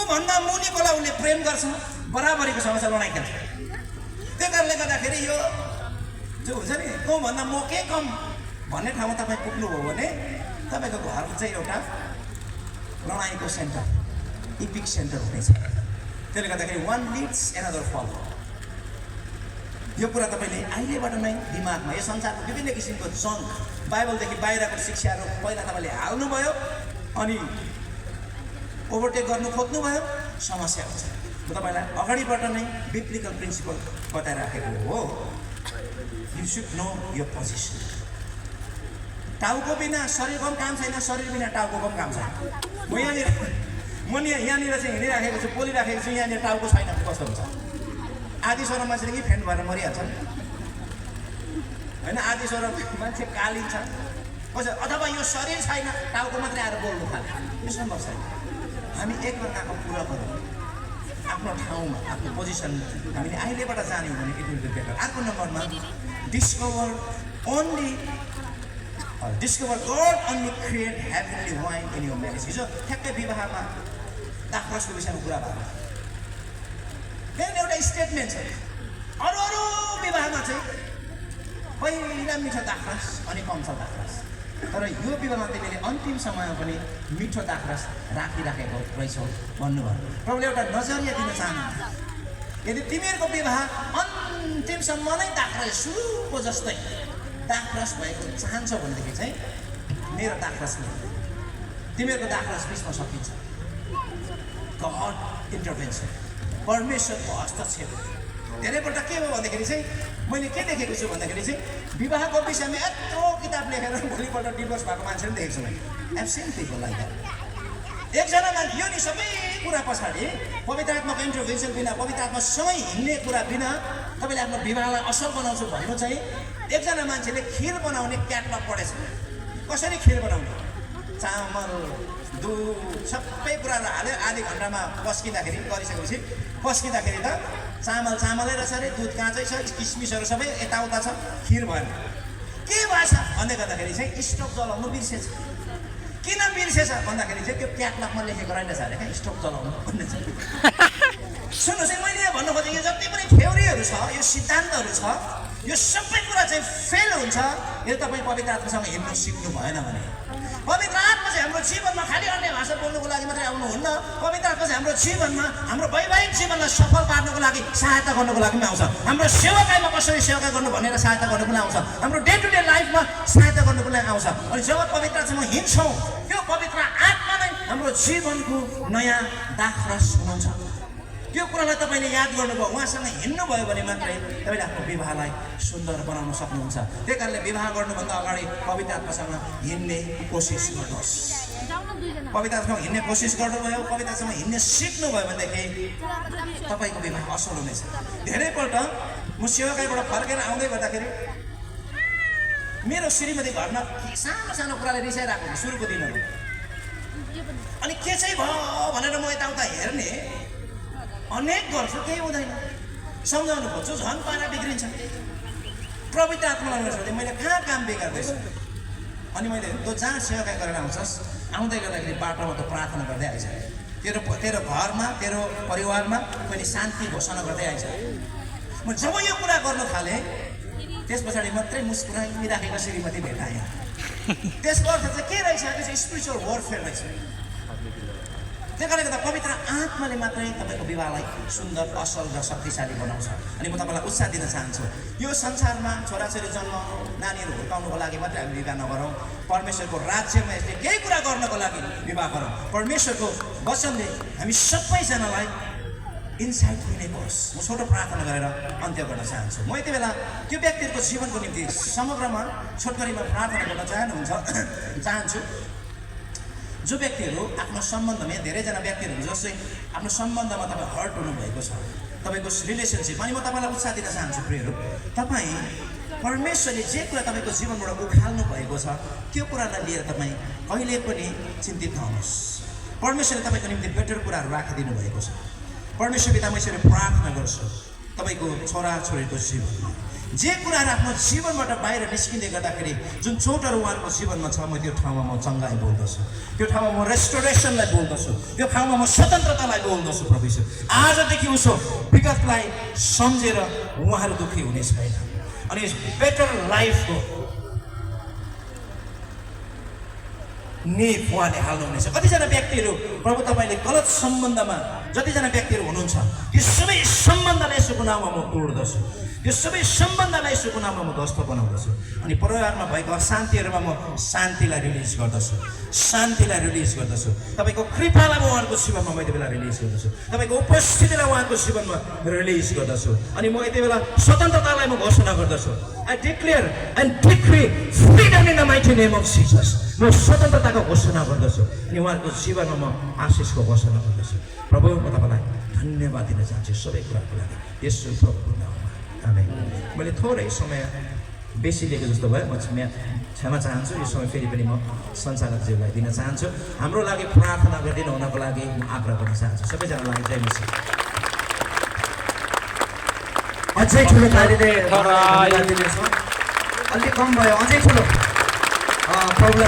भन्दा मुनिकोलाई उसले प्रेम गर्छ बराबरीकोसँग चाहिँ लडाइँ खेल्छ त्यो कारणले गर्दाखेरि यो जो हुन्छ नि भन्दा म के कम भन्ने ठाउँमा तपाईँ पुग्नुभयो भने तपाईँको घर चाहिँ एउटा लडाइँको सेन्टर इपिक सेन्टर हुनेछ त्यसले गर्दाखेरि वान लिड्स एनदर फल यो कुरा तपाईँले अहिलेबाट नै दिमागमा यो संसारको विभिन्न किसिमको जङ्क बाइबलदेखि बाहिरको शिक्षाहरू पहिला तपाईँले हाल्नुभयो अनि ओभरटेक गर्नु खोज्नुभयो समस्या हुन्छ म तपाईँलाई अगाडिबाट नै बिब्लिकल प्रिन्सिपल बताइराखेको हो यु सुड नो यो पोजिसन टाउको बिना शरीरको पनि काम छैन शरीर बिना टाउको पनि काम छैन म यहाँनिर चाहिँ हिँडिराखेको छु बोलिराखेको छु यहाँनिर टाउको छैन कस्तो हुन्छ आधी स्वर मान्छेले कि फेन्ट भएर मरिहाल्छ होइन आधी स्वर मान्छे कालिन्छ कसै अथवा यो शरीर छैन टाउको मात्रै आएर बोल्नु थाल्यो यो सम्भव छैन हामी एकअर्काको पुरा गरौँ आफ्नो ठाउँमा आफ्नो पोजिसन हामीले अहिलेबाट जान्यौँ भने इट विल बी बेटर अर्को नम्बरमा discover God only create heavenly wine in your marriage हिजो ठ्याक्कै विवाहमा दाखरसको विषयमा कुरा भएको त्यहाँनिर एउटा स्टेटमेन्ट छ अरू विवाहमा चाहिँ पहिला मिठो दाखरस अनि कम छ दाखरस तर यो विवाहमा तिमीले अन्तिम समयमा पनि मिठो दाखरस राखिराखेको रहेछौ भन्नुभयो प्रभुले एउटा नजरिया दिन चाहनुहुन्छ यदि तिमीहरूको विवाह अन्तिमसम्म नै दाखरस सुरुको जस्तै दाखरस भएको चाहन्छौ भनेदेखि चाहिँ मेरो दाखरस नै तिमीहरूको दाखरस बिचमा सकिन्छ गड इन्टरभेन्सन परमेश्वरको हस्तक्षेप धेरैपल्ट के हो भन्दाखेरि चाहिँ मैले के देखेको छु भन्दाखेरि चाहिँ विवाहको विषयमा यत्रो किताब लेखेर भोलिपल्ट डिभोर्स भएको मान्छे पनि देखेको छु मैले I've scene people like that एकजना मान्छे यो नि सबै कुरा पछाडि पवित्र आत्माको इन्टरभेन्सन बिना पवित्र आत्मासँगै हिँड्ने कुरा बिना तपाईँले आफ्नो विवाहलाई असल बनाउँछु भन्नु चाहिँ एकजना मान्छेले खिर बनाउने क्याटलग पढेछ कसरी खिर बनाउने चामल दुध सबै कुराहरू हाल्यो आधी घन्टामा पस्किँदाखेरि गरिसकेपछि पस्किँदाखेरि त चामलै रहेछ अरे दुध काँचै छ किसमिसहरू सबै यताउता छ खिर भएन के भएछ भन्दै गर्दाखेरि चाहिँ स्टोभ जलाउनु बिर्सेछ किन बिर्सेछ भन्दाखेरि चाहिँ त्यो क्याटलगमा लेखेको रहेनछ अरे क्या स्टोभ जलाउनु भन्ने छ सुन्नुहोस् है मैले भन्नु खोजेँ यो जति पनि थ्योरीहरू छ यो सिद्धान्तहरू छ यो सबै कुरा चाहिँ फेल हुन्छ यदि तपाईँ पवित्र आत्मासँग हिँड्नु सिक्नु भएन भने पवित्र आत्मा चाहिँ हाम्रो जीवनमा खालि अन्य भाषा बोल्नुको लागि मात्रै आउनुहुन्न पवित्र आत्मा चाहिँ हाम्रो जीवनमा हाम्रो वैवाहिक जीवनलाई सफल पार्नुको लागि सहायता गर्नुको लागि पनि आउँछ हाम्रो सेवाकाईमा कसरी सेवाकाई गर्नु भनेर सहायता गर्नु पनि आउँछ हाम्रो डे टु डे लाइफमा सहायता गर्नुको लागि आउँछ अनि जब पवित्र आत्मासँग हिँड्छौँ त्यो पवित्र आत्मा नै हाम्रो जीवनको नयाँ दाखरस हुनुहुन्छ यो कुरालाई तपाईँले याद गर्नुभयो, उहाँसँग हिँड्नुभयो भने मात्रै तपाईँले आफ्नो विवाहलाई सुन्दर बनाउन सक्नुहुन्छ। त्यही कारणले विवाह गर्नुभन्दा अगाडि पवित्र आत्मासँग हिँड्ने कोसिस गर्नुहोस्। पवित्र आत्मासँग हिँड्ने कोसिस गर्नुभयो, पवित्र आत्मासँग हिँड्ने सिक्नुभयो भनेदेखि तपाईँको विवाह असल हुनेछ। धेरैपल्ट म सेवाकाईबाट फर्केर आउँदै गर्दाखेरि मेरो श्रीमती घरमा सानो सानो कुराले रिसाइरहेको हुन्छ सुरुको दिनहरू। अनि के चाहिँ भयो भनेर म यताउता हेर्ने अनेक गर्छु, केही हुँदैन। सम्झाउनु खोज्छु, झन् पारा बिग्रिन्छ। पवित्र आत्मालाई सोधेँ मैले कहाँ काम बिगार्दैछु। अनि मैले तँ जहाँ सेवाकाई गरेर आउँछस्, आउँदै गर्दाखेरि बाटोमा त प्रार्थना गर्दै आइज। तेरो घरमा तेरो परिवारमा मैले शान्ति घोषणा गर्दै आइज। म जब यो कुरा गर्नु थालेँ त्यस पछाडि मात्रै मुस्कुराइराखेको श्रीमती भेटाएँ। त्यसको अर्थ चाहिँ के रहेछ? त्यो चाहिँ स्पिरिचुअल वरफेयर रहेछ। त्यही कारणले गर्दा पवित्र आत्माले मात्रै तपाईँको विवाहलाई सुन्दर, असल र शक्तिशाली बनाउँछ। अनि म तपाईँलाई उत्साह दिन चाहन्छु, यो संसारमा छोराछोरी जन्माउनु, नानीहरू हुर्काउनुको लागि मात्रै हामी विवाह नगरौँ। परमेश्वरको राज्यमा यसले केही कुरा गर्नको लागि विवाह गरौँ। परमेश्वरको वचनले हामी सबैजनालाई इन्साइट दिनेको होस्। म छोटो प्रार्थना गरेर अन्त्य गर्न चाहन्छु। म यति बेला त्यो व्यक्तिहरूको जीवनको निम्ति समग्रमा छोटकरीमा प्रार्थना गर्न चाहन्छु जो व्यक्तिहरू आफ्नो सम्बन्धमा, धेरैजना व्यक्तिहरू जस्तै आफ्नो सम्बन्धमा तपाईँ हर्ट हुनुभएको छ, तपाईँको रिलेसनसिप। अनि म तपाईँलाई उत्साह दिन चाहन्छु प्रियहरू, तपाईँ परमेश्वरले जे कुरा तपाईँको जीवनबाट उखाल्नु भएको छ त्यो कुरालाई लिएर तपाईँ कहिले पनि चिन्तित नहुनुहोस्। परमेश्वरले तपाईँको निम्ति बेटर कुराहरू राखिदिनु भएको छ। परमेश्वर पिता, म यसरी प्रार्थना गर्छु तपाईँको छोराछोरीको जीवनमा जे कुराहरू आफ्नो जीवनबाट बाहिर निस्किँदै गर्दाखेरि जुन चोटहरू उहाँहरूको जीवनमा छ, म त्यो ठाउँमा म चङ्गाई बोल्दछु, त्यो ठाउँमा म रेस्टोरेसनलाई बोल्दछु, त्यो ठाउँमा म स्वतन्त्रतालाई बोल्दछु। प्रभु आजदेखि उसो विगतलाई सम्झेर उहाँहरू दुःखी हुने छैन अनि बेटर लाइफको निप उहाँले हाल्नुहुनेछ। कतिजना व्यक्तिहरू प्रभु तपाईँले गलत सम्बन्धमा जतिजना व्यक्तिहरू हुनुहुन्छ त्यो सबै सम्बन्धलाई यसोको नाममा म तोड्दछु, यो सबै सम्बन्धलाई यसोको नाममा म ध्वस्त बनाउँदछु। अनि परिवारमा भएको अशान्तिहरूमा म शान्तिलाई रिलिज गर्दछु, शान्तिलाई रिलिज गर्दछु। तपाईँको कृपालाई म उहाँहरूको जीवनमा म यति बेला रिलिज गर्दछु, तपाईँको उपस्थितिलाई उहाँको जीवनमा रिलिज गर्दछु। अनि म यति बेला स्वतन्त्रतालाई म घोषणा गर्दछु। I declare and decree freedom in the mighty name of Jesus. म स्वतन्त्रताको घोषणा गर्दछु अनि उहाँहरूको जीवनमा म आशिषको घोषणा गर्दछु। प्रभु, म तपाईँलाई धन्यवाद दिन चाहन्छु सबै कुराको लागि, यसो प्रभुको नाममा आमेन। मैले थोरै समय बेसी लिएको जस्तो भयो, म क्षमा चाहन्छु। यो समय फेरि पनि म सञ्चालकज्यूलाई दिन चाहन्छु। हाम्रो लागि प्रार्थना गरिदिनु हुनको लागि म आग्रह गर्न चाहन्छु। सबैजनालाई जय मसीह। अझै ठुलो तालीले अलिक कम भयो, अझै ठुलो प्रभुलाई